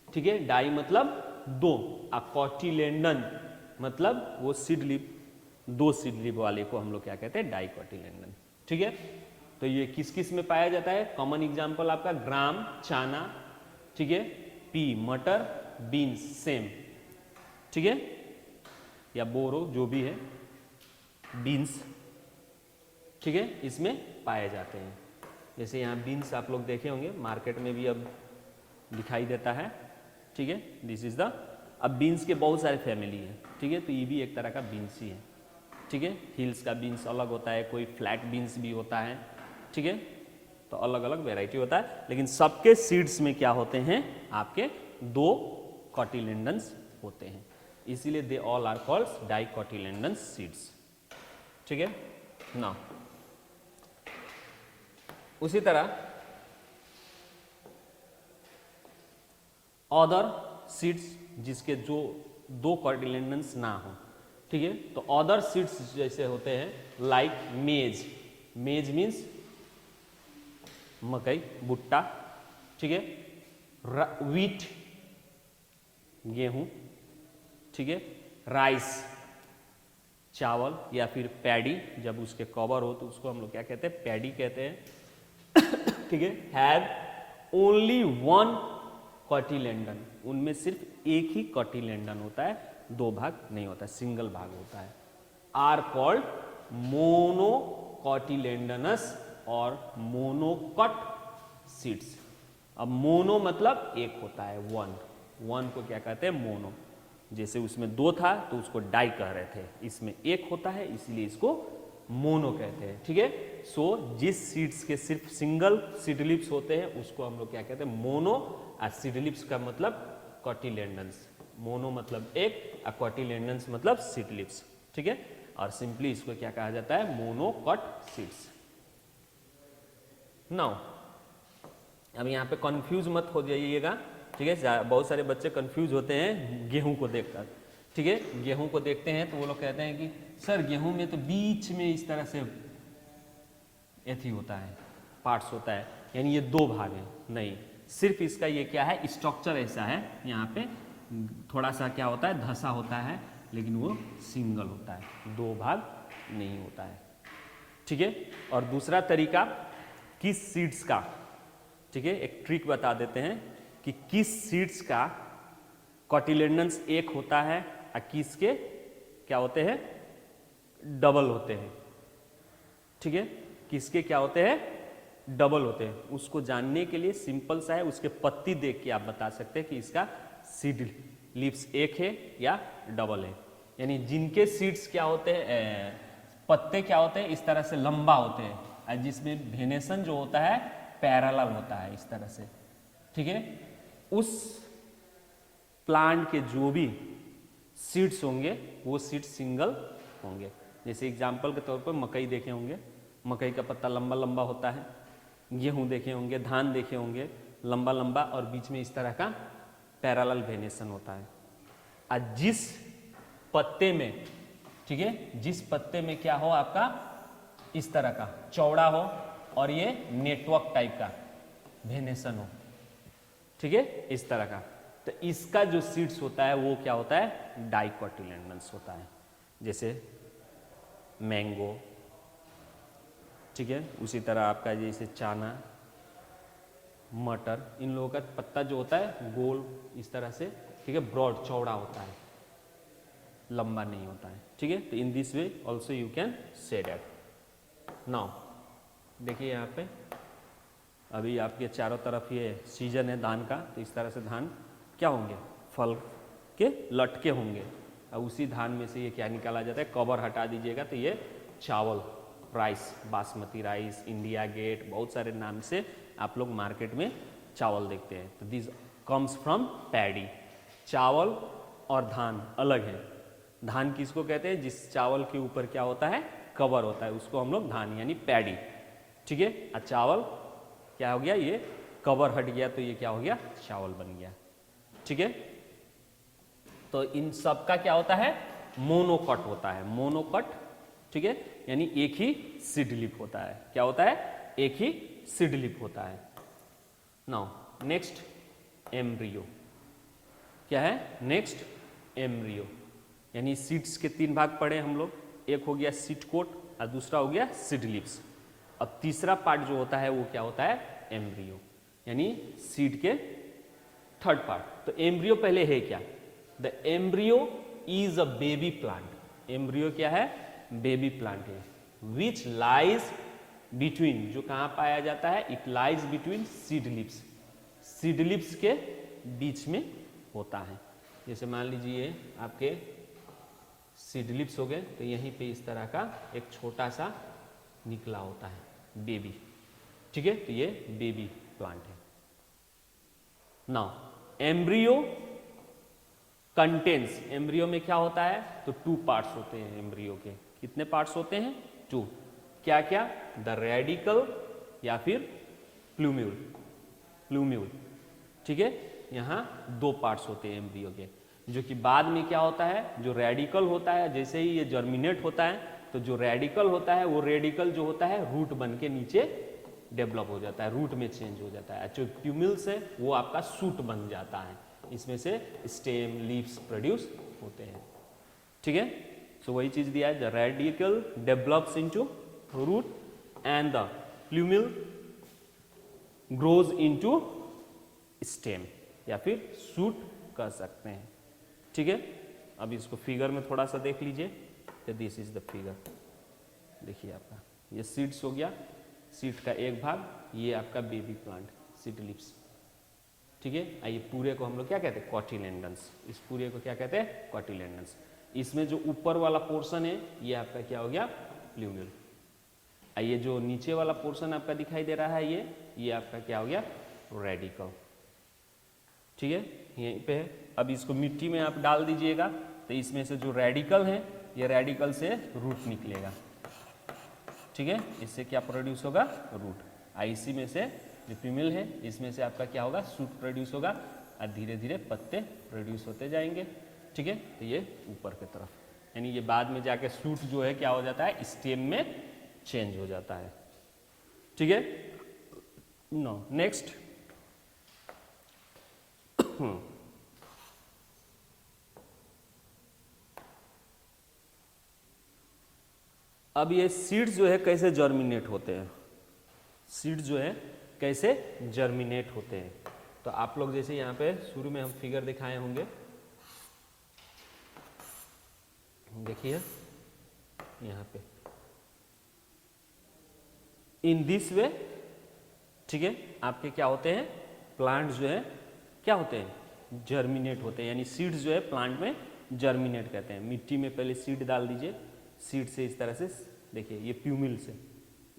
Speaker 1: ठीक है, डाई मतलब 2, और कॉटिलेंडन मतलब वो सीड लिप, 2 सीड लिप वाले को हम लोग क्या कहते हैं? डाइकॉटिलेंडन, ठीक है। तो ये किस किस में पाया जाता है? कॉमन एग्जांपल आपका ग्राम, चाना, ठीक है, पी, मटर, बीन्स, सेम, ठीक है, या बोरो जो भी है, बीन्स, ठीक है, इसमें पाए जाते हैं। जैसे यहाँ बीन्स आप लोग देखे होंगे, मार्केट में भी अब दिखाई देता है, ठीक है, दिस इज द, अब बीन्स के बहुत सारे फैमिली है, ठीक है, तो ये भी एक तरह का बीन्स ही है, ठीक है। हिल्स का बीन्स अलग होता है, कोई फ्लैट बीन्स भी होता है, ठीक है, तो अलग अलग वेराइटी होता है, लेकिन सबके सीड्स में क्या होते हैं? आपके 2 कॉटिलेंडन्स होते हैं, इसीलिए they all are called dicotyledons seeds, ठीक है ना। उसी तरह अदर सीड्स जिसके जो 2 कॉटिलेंडन्स ना हो, ठीक है, तो अदर सीड्स जैसे होते हैं लाइक मेज, मेज मीन्स मकई, भुट्टा, ठीक है, व्हीट, गेहूं, ठीक है, राइस, चावल, या फिर पैडी, जब उसके कवर हो तो उसको हम लोग क्या कहते हैं? पैडी कहते हैं, ठीक है। हैव ओनली 1 कॉटिलेंडन, उनमें सिर्फ एक ही कॉटिलेंडन होता है, 2 भाग नहीं होता है, सिंगल भाग होता है। आर कॉल्ड मोनोकॉटिलेंडनस और मोनोकॉट सीड्स। अब मोनो मतलब एक होता है, 1 को क्या कहते हैं? मोनो। जैसे उसमें 2 था तो उसको डाई कह रहे थे, इसमें 1 होता है इसलिए इसको मोनो कहते हैं, ठीक है। सो जिस सीड्स के सिर्फ सिंगल सीडलिप्स होते हैं उसको हम लोग क्या कहते हैं? मोनो। और सीडलिप्स का मतलब कॉटिलेंडन्स, मोनो मतलब एक और कॉटिलेंडन्स मतलब सीडलिप्स, ठीक है। और सिंपली इसको क्या कहा जाता है? Monocot seeds. नाउ अब यहाँ पे कंफ्यूज मत हो जाइएगा, ठीक है। बहुत सारे बच्चे कंफ्यूज होते हैं गेहूं को देखकर, ठीक है। गेहूं को देखते हैं तो वो लोग कहते हैं कि सर गेहूं में तो बीच में इस तरह से एथी होता है, पार्ट्स होता है, यानी ये दो भाग हैं। नहीं, सिर्फ इसका ये क्या है, स्ट्रक्चर ऐसा है, यहाँ पे थोड़ा सा क्या होता है, धसा होता है, लेकिन वो सिंगल होता है, दो भाग नहीं होता है। ठीक है। और दूसरा तरीका किस सीड्स का, ठीक है, एक ट्रिक बता देते हैं कि किस सीड्स का कॉटिलेडन्स एक होता है और किसके क्या होते हैं, डबल होते हैं। ठीक है, किसके क्या होते हैं, डबल होते हैं। उसको जानने के लिए सिंपल सा है, उसके पत्ती देख के आप बता सकते हैं कि इसका सीड लिप्स एक है या डबल है। यानी जिनके सीड्स क्या होते हैं, पत्ते क्या होते हैं, इस तरह से लंबा होते हैं, और जिसमें वेनेशन जो होता है पैरेलल होता है इस तरह से। ठीक है, उस प्लांट के जो भी सीड्स होंगे वो सीड्स सिंगल होंगे। जैसे एग्जाम्पल के तौर पर मकई देखे होंगे, मकई का पत्ता लंबा लंबा होता है, गेहूं देखे होंगे, धान देखे होंगे, लंबा लंबा, और बीच में इस तरह का पैरेलल वेनेशन होता है। और जिस पत्ते में, ठीक है, जिस पत्ते में क्या हो आपका इस तरह का चौड़ा हो और ये नेटवर्क टाइप का वेनेशन हो, ठीक है, इस तरह का, तो इसका जो सीड्स होता है वो क्या होता है, डाइकोटिलेडन्स होता है। जैसे मैंगो, ठीक है, उसी तरह आपका जैसे चना, मटर, इन लोगों का पत्ता जो होता है गोल इस तरह से, ठीक है, ब्रॉड चौड़ा होता है, लंबा नहीं होता है। ठीक है, तो in this way also you can say that. Now देखिए यहाँ पे अभी आपके चारों तरफ ये सीजन है धान का, तो इस तरह से धान क्या होंगे, फल के लटके होंगे, और उसी धान में से ये क्या निकाला जाता है, कवर हटा दीजिएगा तो ये चावल, rice, basmati rice, India gate, बहुत सारे नाम से आप लोग मार्केट में चावल देखते हैं। तो दिस कम्स फ्रॉम पैडी। चावल और धान अलग है। धान किसको कहते हैं, जिस चावल के ऊपर क्या होता है, कवर होता है, उसको हम लोग धान यानी पैडी। ठीक है, और चावल क्या हो गया, ये कवर हट गया तो ये क्या हो गया, चावल बन गया। ठीक है, तो इन सब का क्या होता है, मोनोकट होता है, मोनोकट। ठीक है, यानी एक ही सीडलिप होता है। क्या होता है, एक ही सीडलिप होता है। नाउ नेक्स्ट एम्ब्रियो क्या है, नेक्स्ट एम्ब्रियो, यानी सीड्स के तीन भाग पढ़े हम लोग, एक हो गया सीड कोट और दूसरा हो गया सीडलिप्स, अब तीसरा पार्ट जो होता है वो क्या होता है, एम्ब्रियो, यानी सीड के थर्ड पार्ट। तो एम्ब्रियो पहले है क्या, the embryo is a baby plant. Embryo क्या है, बेबी प्लांट है, विच लाइज बिटवीन, जो कहां पाया जाता है, it lies between seed lips, seed lips के बीच में होता है। जैसे मान लीजिए आपके सीड लिप्स हो गए, तो यहीं पे इस तरह का एक छोटा सा निकला होता है बेबी। ठीक है, तो ये बेबी प्लांट है। नाउ एम्ब्रियो कंटेन्स, एम्ब्रियो में क्या होता है, तो टू पार्ट्स होते हैं एम्ब्रियो के। कितने पार्ट्स होते हैं, टू। क्या क्या, द रेडिकल या फिर प्लूम्यूल, प्लूम्यूल। ठीक है, यहाँ दो पार्ट्स होते हैं एम्ब्रियो के, जो कि बाद में क्या होता है, जो रेडिकल होता है, जैसे ही ये जर्मिनेट होता है तो जो रेडिकल होता है वो रेडिकल जो होता है रूट बन के नीचे डेवलप हो जाता है, रूट में चेंज हो जाता है। जो प्लूम्यूल्स है वो आपका सूट बन जाता है, इसमें से स्टेम, लीव्स प्रोड्यूस होते हैं। ठीक है, सो वही चीज दिया है, the radical develops into root and the plumule grows into stem या फिर सूट कर सकते हैं। ठीक है, अब इसको फिगर में थोड़ा सा देख लीजिए, तो दिस इज द फिगर। देखिए आपका ये सीड्स हो गया, सीड का एक भाग, ये आपका बेबी प्लांट सीड लिप्स। ठीक है, आइए पूरे को हम लोग क्या कहते हैं, कॉटिलेडन्स। इस पूरे को क्या कहते हैं, कॉटिलेडन्स। इसमें जो ऊपर वाला पोर्शन है ये आपका क्या हो गया, प्लूम्यूल। आइए जो नीचे वाला पोर्शन आपका दिखाई दे रहा है ये आपका क्या हो गया, रेडिकल। ठीक है, यहीं पे है। अब इसको मिट्टी में आप डाल दीजिएगा तो इसमें से जो रेडिकल है, ये रेडिकल से रूट निकलेगा। ठीक है, इससे क्या प्रोड्यूस होगा, रूट। आईसी में से जो प्लूम्यूल है इसमें से आपका क्या होगा, सूट प्रोड्यूस होगा और धीरे धीरे पत्ते प्रोड्यूस होते जाएंगे। ठीक है, तो ये ऊपर की तरफ, यानी ये बाद में जाके सूट जो है क्या हो जाता है, स्टेम में चेंज हो जाता है। ठीक है। नो नेक्स्ट, अब ये सीड्स जो है कैसे जर्मिनेट होते हैं, सीड्स जो है कैसे जर्मिनेट होते हैं। तो आप लोग जैसे यहाँ पे शुरू में हम फिगर दिखाए होंगे, देखिए यहाँ पे इन दिस वे, ठीक है, आपके क्या होते हैं, प्लांट जो है क्या होते हैं, जर्मिनेट होते हैं, यानी सीड्स जो है प्लांट में जर्मिनेट कहते हैं। मिट्टी में पहले सीड डाल दीजिए, सीड से इस तरह से देखिए ये प्यूमिल से,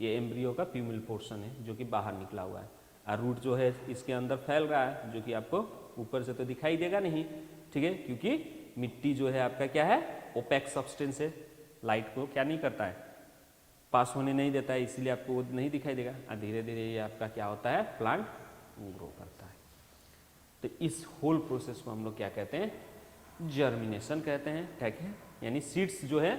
Speaker 1: ये एम्ब्रियो का प्यूमिल पोर्शन है जो कि बाहर निकला हुआ है, और रूट जो है इसके अंदर फैल रहा है, जो कि आपको ऊपर से तो दिखाई देगा नहीं, ठीक है, क्योंकि मिट्टी जो है आपका क्या है, ओपेक सब्सटेंस है, लाइट को क्या नहीं करता है, पास होने नहीं देता है, इसीलिए आपको वो नहीं दिखाई देगा, और धीरे धीरे ये आपका क्या होता है, प्लांट ग्रो करता है। तो इस होल प्रोसेस को हम लोग क्या कहते हैं, जर्मिनेशन कहते हैं, ठीक है, यानी सीड्स जो है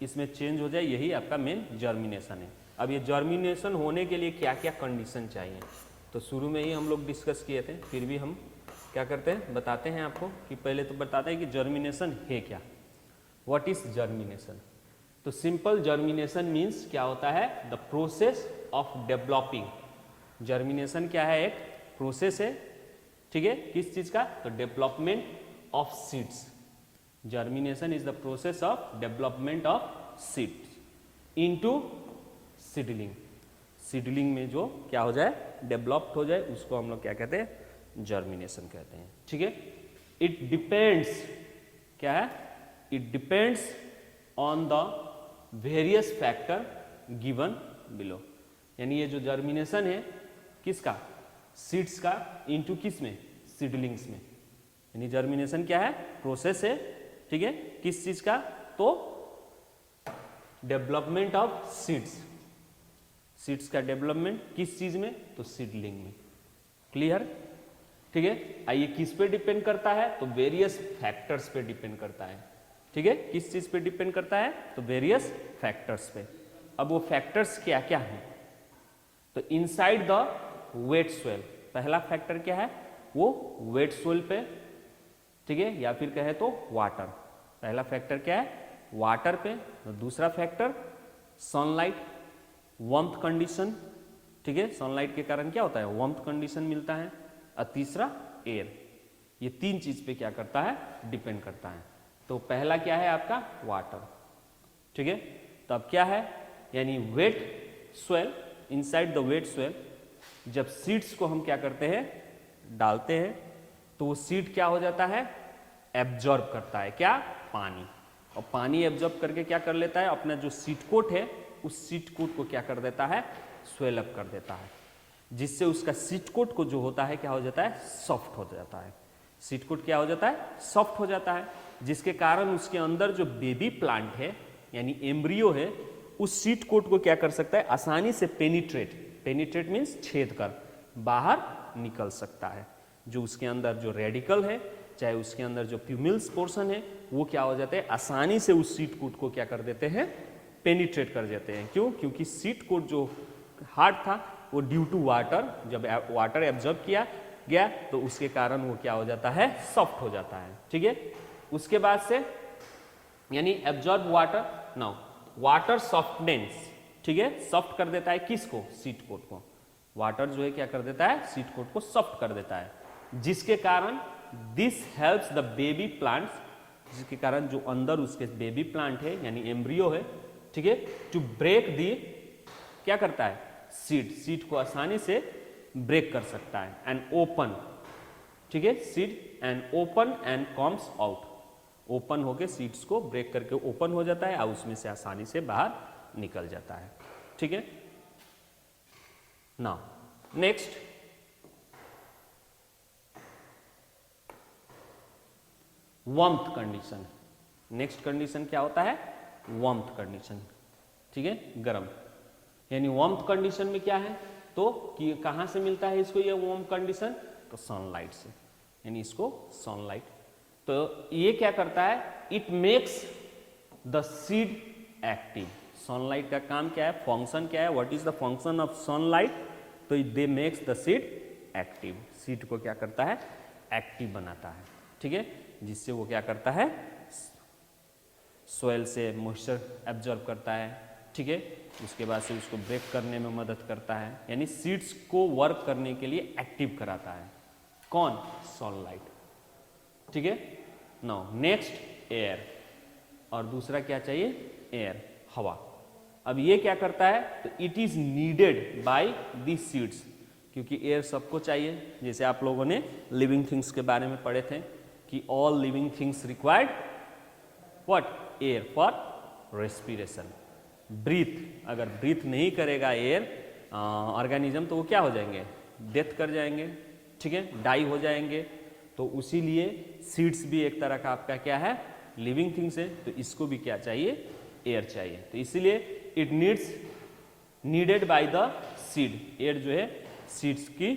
Speaker 1: इसमें चेंज हो जाए, यही आपका मेन जर्मिनेशन है। अब ये जर्मिनेशन होने के लिए क्या क्या कंडीशन चाहिए, तो शुरू में ही हम लोग डिस्कस किए थे, फिर भी हम क्या करते हैं, बताते हैं आपको कि पहले तो बताते हैं कि जर्मिनेशन है क्या, व्हाट इज जर्मिनेशन। तो सिंपल जर्मिनेशन मीन्स क्या होता है, the process of developing. Germination क्या है, एक प्रोसेस है, ठीक है, किस चीज का, तो development of seeds. Germination is the process of development of seeds into seedling. Seedling में जो क्या हो जाए, डेवलप्ड हो जाए, उसको हम लोग क्या कहते हैं, जर्मिनेशन कहते हैं, ठीक है। इट डिपेंड्स, क्या है, it depends on the various factor given below. यानी ये जो जर्मिनेशन है किसका, सीड्स का, इनटू किस में, सीडलिंग्स में। यानी जर्मिनेशन क्या है, प्रोसेस है, ठीक है, किस चीज का, तो डेवलपमेंट ऑफ सीड्स। सीड्स का डेवलपमेंट किस चीज में, तो सीडलिंग में। क्लियर, ठीक है। आइए किस पे डिपेंड करता है, तो वेरियस फैक्टर्स पे डिपेंड करता है, ठीक है, किस चीज पे डिपेंड करता है, तो वेरियस फैक्टर्स पे। अब वो फैक्टर्स क्या क्या हैं, तो इनसाइड द वेट सोइल, पहला फैक्टर क्या है, वो वेट सोइल पे, ठीक है, या फिर कहे तो वाटर। पहला फैक्टर क्या है, वाटर पे। दूसरा फैक्टर सनलाइट, वार्मथ कंडीशन, ठीक है, सनलाइट के कारण क्या होता है, वार्मथ कंडीशन मिलता है। और तीसरा एयर। ये तीन चीज पे क्या करता है, डिपेंड करता है। तो पहला क्या है आपका, वाटर, ठीक है। तो अब क्या है, यानी wet soil, inside the wet soil जब सीड्स को हम क्या करते हैं, डालते हैं, तो वो सीड क्या हो जाता है, एब्जॉर्ब करता है क्या, पानी। और पानी एब्जॉर्ब करके क्या कर लेता है, अपना जो सीड कोट है, उस सीड कोट को क्या कर देता है, स्वेल अप कर देता है, जिससे उसका सीड कोट को जो होता है क्या हो जाता है, सॉफ्ट हो जाता है। सीड कोट क्या हो जाता है, सॉफ्ट हो जाता है, जिसके कारण उसके अंदर जो बेबी प्लांट है यानी एम्ब्रियो है, उस सीड कोट को क्या कर सकता है, आसानी से पेनिट्रेट, पेनिट्रेट मीन्स छेद कर बाहर निकल सकता है। जो उसके अंदर जो रेडिकल है, चाहे उसके अंदर जो प्यूमिल्स पोर्शन है, वो क्या हो जाते हैं, आसानी से उस सीड कोट को क्या कर देते हैं, पेनिट्रेट कर देते हैं। क्यों, क्योंकि सीड कोट जो हार्ड था वो ड्यू टू वाटर, जब वाटर एब्जॉर्ब किया गया तो उसके कारण वो क्या हो जाता है, सॉफ्ट हो जाता है, ठीक है। उसके बाद से यानी absorb water, now water softness, ठीक है, सॉफ्ट कर देता है किसको, सीड कोट को। वाटर जो है क्या कर देता है, सीड कोट को सॉफ्ट कर देता है, जिसके कारण this helps the baby plants, जिसके कारण जो अंदर उसके बेबी प्लांट है यानी एम्ब्रियो है, ठीक है, टू ब्रेक दी, क्या करता है, सीड, सीड को आसानी से ब्रेक कर सकता है, एंड ओपन, ठीक है, seed and open and comes out, open होके सीड्स को ब्रेक करके ओपन हो जाता है और उसमें से आसानी से बाहर निकल जाता है, ठीक है। Now next, warmth condition. Next condition क्या होता है, वार्मथ कंडीशन, ठीक है, गर्म। यानी वार्मथ कंडीशन में क्या है, तो कि कहां से मिलता है इसको ये वार्म कंडीशन, तो सनलाइट से, यानी इसको सनलाइट। तो ये क्या करता है, it makes the seed active, sunlight का काम क्या है, फंक्शन क्या है, what is the function of sunlight, तो they makes the seed active, seed को क्या करता है, एक्टिव बनाता है, ठीक है, जिससे वो क्या करता है, सोयल से मॉइस्चर एब्जॉर्ब करता है, ठीक है, उसके बाद से उसको ब्रेक करने में मदद करता है, यानी सीड्स को वर्क करने के लिए एक्टिव कराता है, कौन, सनलाइट, ठीक है। नाउ नेक्स्ट एयर, और दूसरा क्या चाहिए, एयर, हवा। अब ये क्या करता है, तो it is needed by the seeds, क्योंकि एयर सबको चाहिए, जैसे आप लोगों ने लिविंग थिंग्स के बारे में पढ़े थे कि all living things required what, air for respiration, breathe, अगर ब्रीथ नहीं करेगा एयर ऑर्गेनिज्म तो वो क्या हो जाएंगे, डेथ कर जाएंगे, ठीक है, डाई हो जाएंगे। तो उसीलिए सीड्स भी एक तरह का आपका क्या है, लिविंग थिंग्स है, तो इसको भी क्या चाहिए, एयर चाहिए, तो इसीलिए it needed by the seed, air जो है सीड्स की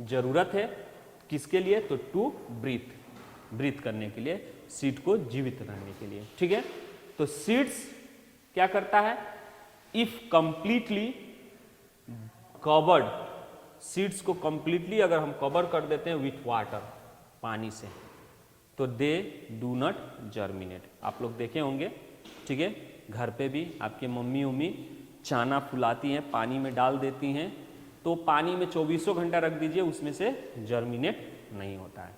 Speaker 1: जरूरत है, किसके लिए, तो टू ब्रीथ करने के लिए, सीड को जीवित रहने के लिए, ठीक है। तो सीड्स क्या करता है, इफ कंप्लीटली कवर्ड, सीड्स को कंप्लीटली अगर हम कवर कर देते हैं विथ वाटर, पानी से, तो दे डू नॉट जर्मिनेट। आप लोग देखे होंगे, ठीक है, घर पे भी आपके मम्मी चाना फुलाती हैं, पानी में डाल देती हैं, तो पानी में 24 घंटा रख दीजिए, उसमें से जर्मिनेट नहीं होता है।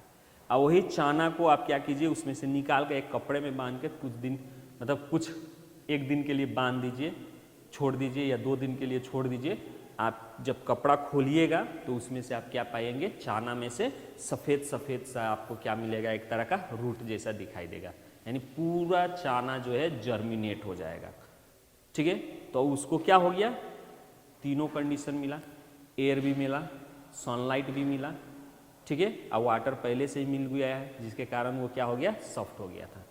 Speaker 1: और वही चाना को आप क्या कीजिए, उसमें से निकाल के एक कपड़े में बांध के कुछ दिन, मतलब कुछ एक दिन के लिए बांध दीजिए, छोड़ दीजिए, या 2 दिन के लिए छोड़ दीजिए, आप जब कपड़ा खोलिएगा तो उसमें से आप क्या पाएंगे, चाना में से सफ़ेद सफ़ेद सा आपको क्या मिलेगा, एक तरह का रूट जैसा दिखाई देगा, यानी पूरा चाना जो है जर्मिनेट हो जाएगा, ठीक है। तो उसको क्या हो गया, तीनों कंडीशन मिला, एयर भी मिला, सनलाइट भी मिला, ठीक है, और वाटर पहले से ही मिल गया है, जिसके कारण वो क्या हो गया, सॉफ्ट हो गया था।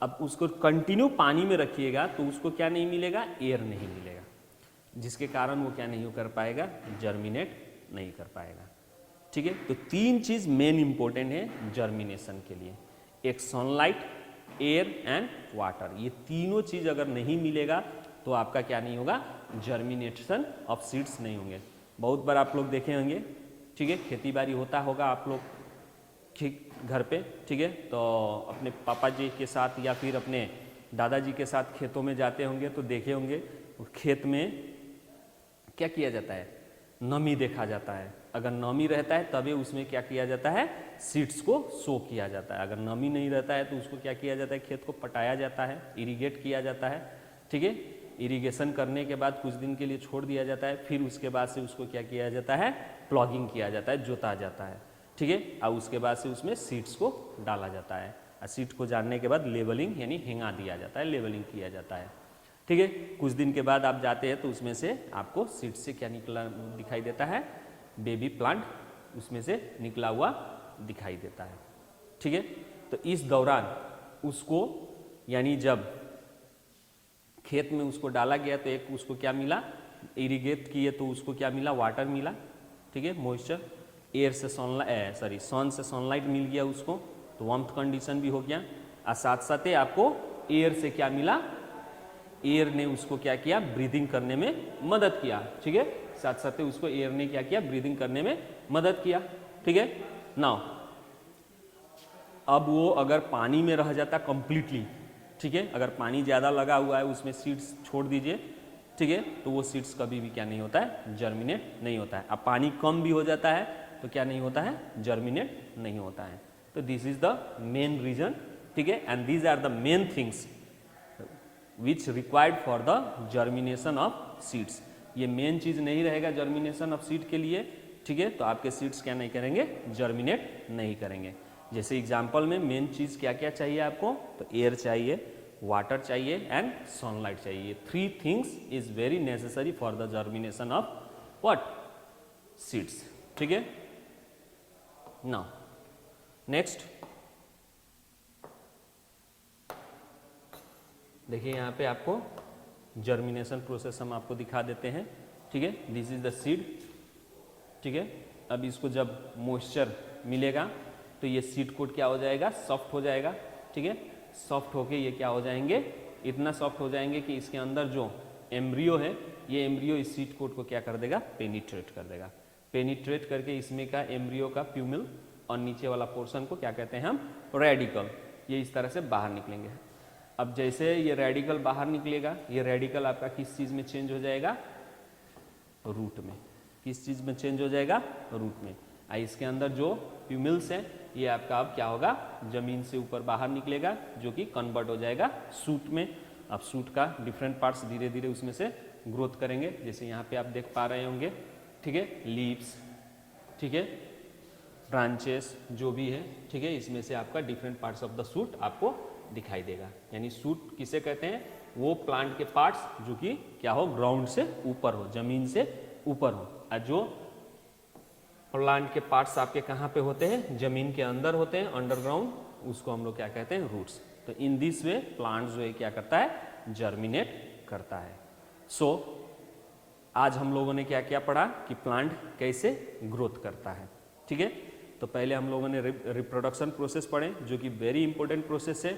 Speaker 1: अब उसको कंटिन्यू पानी में रखिएगा तो उसको क्या नहीं मिलेगा, एयर नहीं मिलेगा, जिसके कारण वो क्या नहीं कर पाएगा, जर्मिनेट नहीं कर पाएगा, ठीक है। तो 3 चीज़ मेन इंपॉर्टेंट है जर्मिनेशन के लिए, एक सनलाइट, एयर एंड वाटर, ये तीनों चीज़ अगर नहीं मिलेगा तो आपका क्या नहीं होगा, जर्मिनेशन ऑफ सीड्स नहीं होंगे। बहुत बार आप लोग देखे होंगे, ठीक है, खेती बाड़ी होता होगा आप लोग घर पे, ठीक है, तो अपने पापा जी के साथ या फिर अपने दादाजी के साथ खेतों में जाते होंगे तो देखे होंगे, खेत में क्या किया जाता है, नमी देखा जाता है, अगर नमी रहता है तभी उसमें क्या किया जाता है, सीड्स को सो किया जाता है, अगर नमी नहीं रहता है तो उसको क्या किया जाता है, खेत को पटाया जाता है, इरिगेट किया जाता है, ठीक है, इरिगेशन करने के बाद कुछ दिन के लिए छोड़ दिया जाता है, फिर उसके बाद से उसको क्या किया जाता है, प्लॉगिंग किया जाता है, जोता जाता है, ठीक है, और उसके बाद से उसमें सीड्स को डाला जाता है, और सीड को डालने के बाद लेबलिंग यानी हेंगा दिया जाता है, लेबलिंग किया जाता है, ठीक है। कुछ दिन के बाद आप जाते हैं तो उसमें से आपको सीड से क्या निकला दिखाई देता है, बेबी प्लांट उसमें से निकला हुआ दिखाई देता है, ठीक है। तो इस दौरान उसको यानी जब खेत में उसको डाला गया तो एक उसको क्या मिला, इरिगेट किए तो उसको क्या मिला, वाटर मिला, ठीक है, मॉइस्चर, एयर से सन से सनलाइट मिल गया उसको, तो वार्मथ कंडीशन भी हो गया, और साथ साथ आपको एयर से क्या मिला, एयर ने उसको क्या किया, ब्रीदिंग करने में मदद किया, ठीक है, साथ साथ उसको एयर ने क्या किया, ब्रीदिंग करने में मदद किया, ठीक है। नाउ अब वो अगर पानी में रह जाता कंप्लीटली, ठीक है, अगर पानी ज़्यादा लगा हुआ है उसमें सीड्स छोड़ दीजिए, ठीक है, तो वो सीड्स कभी भी क्या नहीं होता है, जर्मिनेट नहीं होता है। अब पानी कम भी हो जाता है तो क्या नहीं होता है, जर्मिनेट नहीं होता है। तो this is the main reason, ठीक है, and these are the main things which required for the germination of seeds. ये मेन चीज़ नहीं रहेगा जर्मिनेशन ऑफ सीड के लिए, ठीक है, तो आपके सीड्स क्या नहीं करेंगे, जर्मिनेट नहीं करेंगे। जैसे एग्जाम्पल में मेन चीज़ क्या क्या चाहिए आपको, तो एयर चाहिए, वाटर चाहिए एंड सनलाइट चाहिए। 3 things is very necessary for the germination of what, seeds, ठीक है। नाउ नेक्स्ट देखिए, यहाँ पे आपको जर्मिनेशन प्रोसेस हम आपको दिखा देते हैं, ठीक है, दिस इज द सीड, ठीक है। अब इसको जब मॉइस्चर मिलेगा तो ये सीड कोट क्या हो जाएगा, सॉफ्ट हो जाएगा, ठीक है, सॉफ्ट होके ये क्या हो जाएंगे, इतना सॉफ्ट हो जाएंगे कि इसके अंदर जो एम्ब्रियो है, ये एम्ब्रियो इस सीड कोट को क्या कर देगा, पेनिट्रेट कर देगा। पेनिट्रेट करके इसमें का एम्ब्रियो का प्यूमिल और नीचे वाला पोर्शन को क्या कहते हैं हम, रेडिकल, ये इस तरह से बाहर निकलेंगे। अब जैसे ये रेडिकल बाहर निकलेगा, ये रेडिकल आपका किस चीज़ में चेंज हो जाएगा, रूट में। किस चीज़ में चेंज हो जाएगा, रूट में। इसके अंदर जो प्यूमिल्स है ये आपका अब क्या होगा, जमीन से ऊपर बाहर निकलेगा, जो कि कन्वर्ट हो जाएगा सूट में। अब सूट का डिफरेंट पार्ट्स धीरे धीरे उसमें से ग्रोथ करेंगे, जैसे यहाँ पे आप देख पा रहे होंगे, ठीक है, लीव्स, ठीक है, ब्रांचेस जो भी है, ठीक है, इसमें से आपका different parts of the suit आपको दिखाई देगा। यानी सूट किसे कहते हैं, वो प्लांट के पार्ट्स जो कि क्या हो, ग्राउंड से ऊपर हो, जमीन से ऊपर हो। और जो प्लांट के पार्ट्स आपके कहाँ पे होते हैं, जमीन के अंदर होते हैं, अंडरग्राउंड, उसको हम लोग क्या कहते हैं, रूट्स। तो इन दिस वे प्लांट जो है क्या करता है, जर्मिनेट करता है। सो आज हम लोगों ने क्या क्या पढ़ा कि प्लांट कैसे ग्रोथ करता है, ठीक है। तो पहले हम लोगों ने रिप्रोडक्शन प्रोसेस पढ़े, जो कि वेरी इंपॉर्टेंट प्रोसेस है,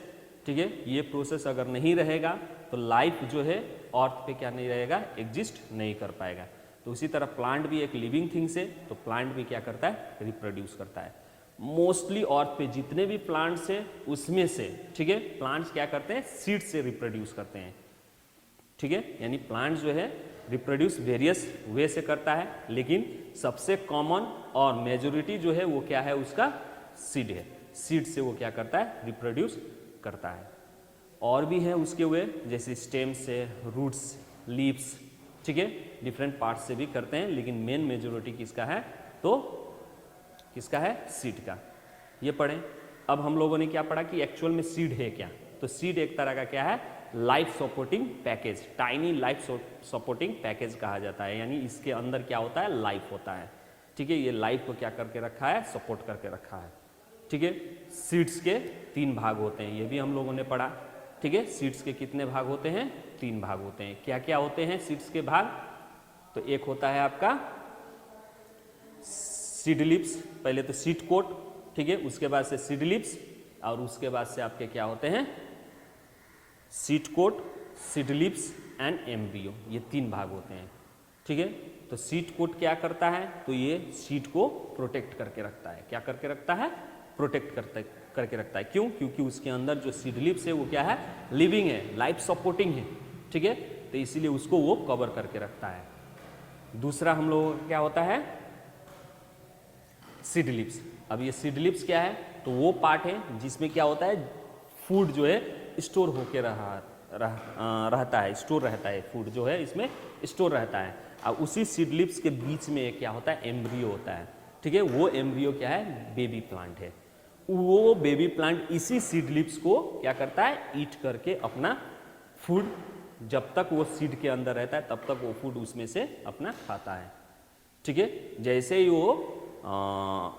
Speaker 1: ठीक है। ये प्रोसेस अगर नहीं रहेगा तो लाइफ जो है अर्थ पे क्या नहीं रहेगा, एग्जिस्ट नहीं कर पाएगा। तो उसी तरह प्लांट भी एक लिविंग थिंग्स है, तो प्लांट भी क्या करता है, रिप्रोड्यूस करता है। मोस्टली अर्थ पे जितने भी प्लांट्स हैं उसमें से, ठीक है, प्लांट्स क्या करते हैं, सीड से रिप्रोड्यूस करते हैं, ठीक है। यानी प्लांट जो है रिप्रोड्यूस वेरियस वे से करता है, लेकिन सबसे कॉमन और मेजोरिटी जो है वो क्या है, उसका सीड है। सीड से वो क्या करता है, रिप्रोड्यूस करता है। और भी हैं उसके वे, जैसे स्टेम से, रूट्स, लीव्स, ठीक है, डिफरेंट पार्ट्स से भी करते हैं, लेकिन मेन मेजोरिटी किसका है, तो किसका है, सीड का। ये पढ़ें। अब हम लोगों ने क्या पढ़ा कि एक्चुअल में सीड है क्या। तो सीड एक तरह का क्या है, life supporting package, tiny life supporting package कहा जाता है। यानी इसके अंदर क्या होता है, लाइफ होता है, ठीक है। ये लाइफ को क्या करके रखा है, सपोर्ट करके रखा है, ठीक है। सीड्स के 3 भाग होते हैं, ये भी हम लोगों ने पढ़ा, ठीक है। सीड्स के कितने भाग होते हैं, 3 भाग होते हैं। क्या क्या होते हैं सीड्स के भाग, तो एक होता है आपका सीड लिप्स, पहले तो सीड कोट, ठीक है, उसके बाद से सीड लिप्स, और उसके बाद से आपके क्या होते हैं, seed coat, seed lips and embryo, ये 3 भाग होते हैं, ठीक है। तो सीड कोट क्या करता है, तो ये सीड को प्रोटेक्ट करके रखता है। क्या करके रखता है, प्रोटेक्ट करके रखता है। क्यों, क्योंकि उसके अंदर जो सीड लिप्स है वो क्या है, लिविंग है, लाइफ सपोर्टिंग है, ठीक है, तो इसीलिए उसको वो कवर करके रखता है। दूसरा हम लोग क्या होता है, सीड लिप्स। अब ये सीड लिप्स क्या है, तो वो पार्ट है जिसमें क्या होता है, फूड जो है स्टोर होके रहता है, स्टोर रहता है, फूड जो है इसमें स्टोर रहता है। अब उसी सीड लिप्स के बीच में क्या होता है, एम्ब्रियो होता है, ठीक है। वो एम्ब्रियो क्या है, बेबी प्लांट है। वो बेबी प्लांट इसी सीड लिप्स को क्या करता है, ईट करके अपना फूड, जब तक वो सीड के अंदर रहता है तब तक वो फूड उसमें से अपना खाता है, ठीक है। जैसे ही वो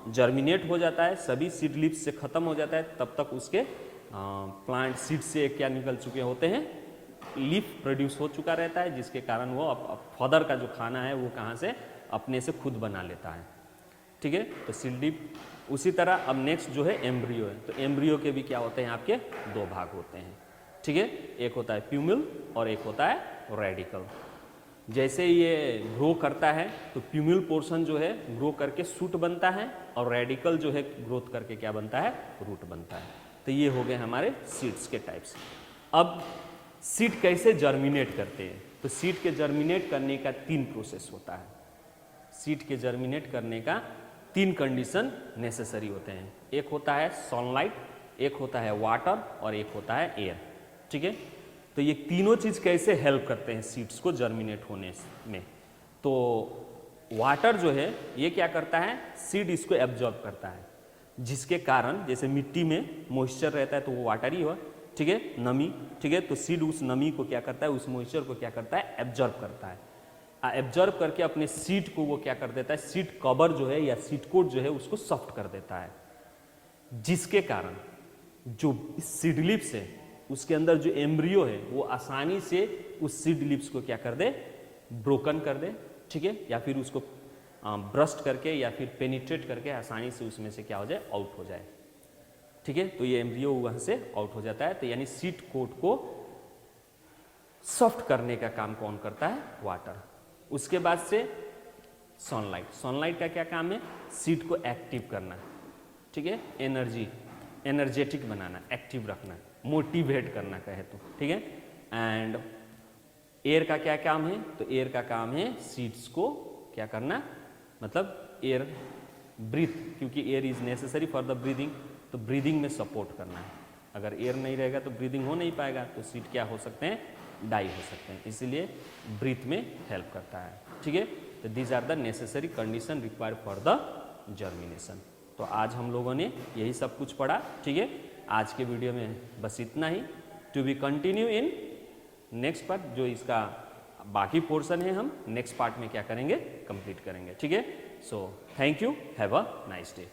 Speaker 1: जर्मिनेट हो जाता है, सभी सीड लिप्स से खत्म हो जाता है, तब तक उसके प्लांट सीड से क्या निकल चुके होते हैं, लीफ प्रोड्यूस हो चुका रहता है, जिसके कारण वो फर्दर का जो खाना है वो कहाँ से, अपने से खुद बना लेता है, ठीक है। तो सीड लिप। उसी तरह अब नेक्स्ट जो है एम्ब्रियो है, तो एम्ब्रियो के भी क्या होते हैं, आपके 2 भाग होते हैं, ठीक है। एक होता है प्यूमिल और एक होता है रेडिकल। जैसे ये ग्रो करता है तो प्यूमिल पोर्शन जो है ग्रो करके सूट बनता है, और रेडिकल जो है ग्रोथ करके क्या बनता है, रूट बनता है। तो ये हो गए हमारे सीड्स के टाइप्स। अब सीड कैसे जर्मिनेट करते हैं, तो सीड के जर्मिनेट करने का 3 प्रोसेस होता है। सीड के जर्मिनेट करने का 3 कंडीशन नेसेसरी होते हैं। एक होता है सनलाइट, एक होता है वाटर और एक होता है एयर, ठीक है। तो ये तीनों चीज़ कैसे हेल्प करते हैं सीड्स को जर्मिनेट होने में, तो वाटर जो है ये क्या करता है, सीड इसको एब्जॉर्ब करता है, जिसके कारण जैसे मिट्टी में मॉइस्चर रहता है तो वो वाटर ही हो, ठीक है, नमी, ठीक है। तो सीड उस नमी को क्या करता है, उस मॉइस्चर को क्या करता है, एब्जॉर्ब करता है। एब्जॉर्ब करके अपने सीड को वो क्या कर देता है, सीड कवर जो है या सीड कोट जो है उसको सॉफ्ट कर देता है, जिसके कारण जो सीड लिप्स है उसके अंदर जो एम्ब्रियो है वो आसानी से उस सीड लिप्स को क्या कर दे, ब्रोकन कर दे, ठीक है, या फिर उसको ब्रस्ट करके या फिर पेनिट्रेट करके आसानी से उसमें से क्या हो जाए, आउट हो जाए, ठीक है। तो ये एम्ब्रियो वहाँ से आउट हो जाता है। तो यानी सीड कोट को सॉफ्ट करने का काम कौन करता है? वाटर। उसके बाद से सनलाइट। सनलाइट का क्या काम है? सीड को एक्टिव करना, ठीक है, एनर्जेटिक बनाना, एक्टिव रखना, मोटिवेट करना कहे तो, ठीक है। एंड एयर का क्या काम है? तो एयर का काम है सीड्स को क्या करना, मतलब एयर ब्रीथ, क्योंकि air is necessary for the breathing, तो ब्रीदिंग में सपोर्ट करना है। अगर एयर नहीं रहेगा तो ब्रीदिंग हो नहीं पाएगा, तो सीड क्या हो सकते हैं? डाई हो सकते हैं, इसीलिए ब्रीथ में हेल्प करता है, ठीक है। तो these are the necessary condition required for the germination. तो आज हम लोगों ने यही सब कुछ पढ़ा, ठीक है। आज के वीडियो में बस इतना ही। To be continue in next part, जो इसका बाकी पोर्शन है हम नेक्स्ट पार्ट में क्या करेंगे? कंप्लीट करेंगे, ठीक है। So thank you, have a nice day.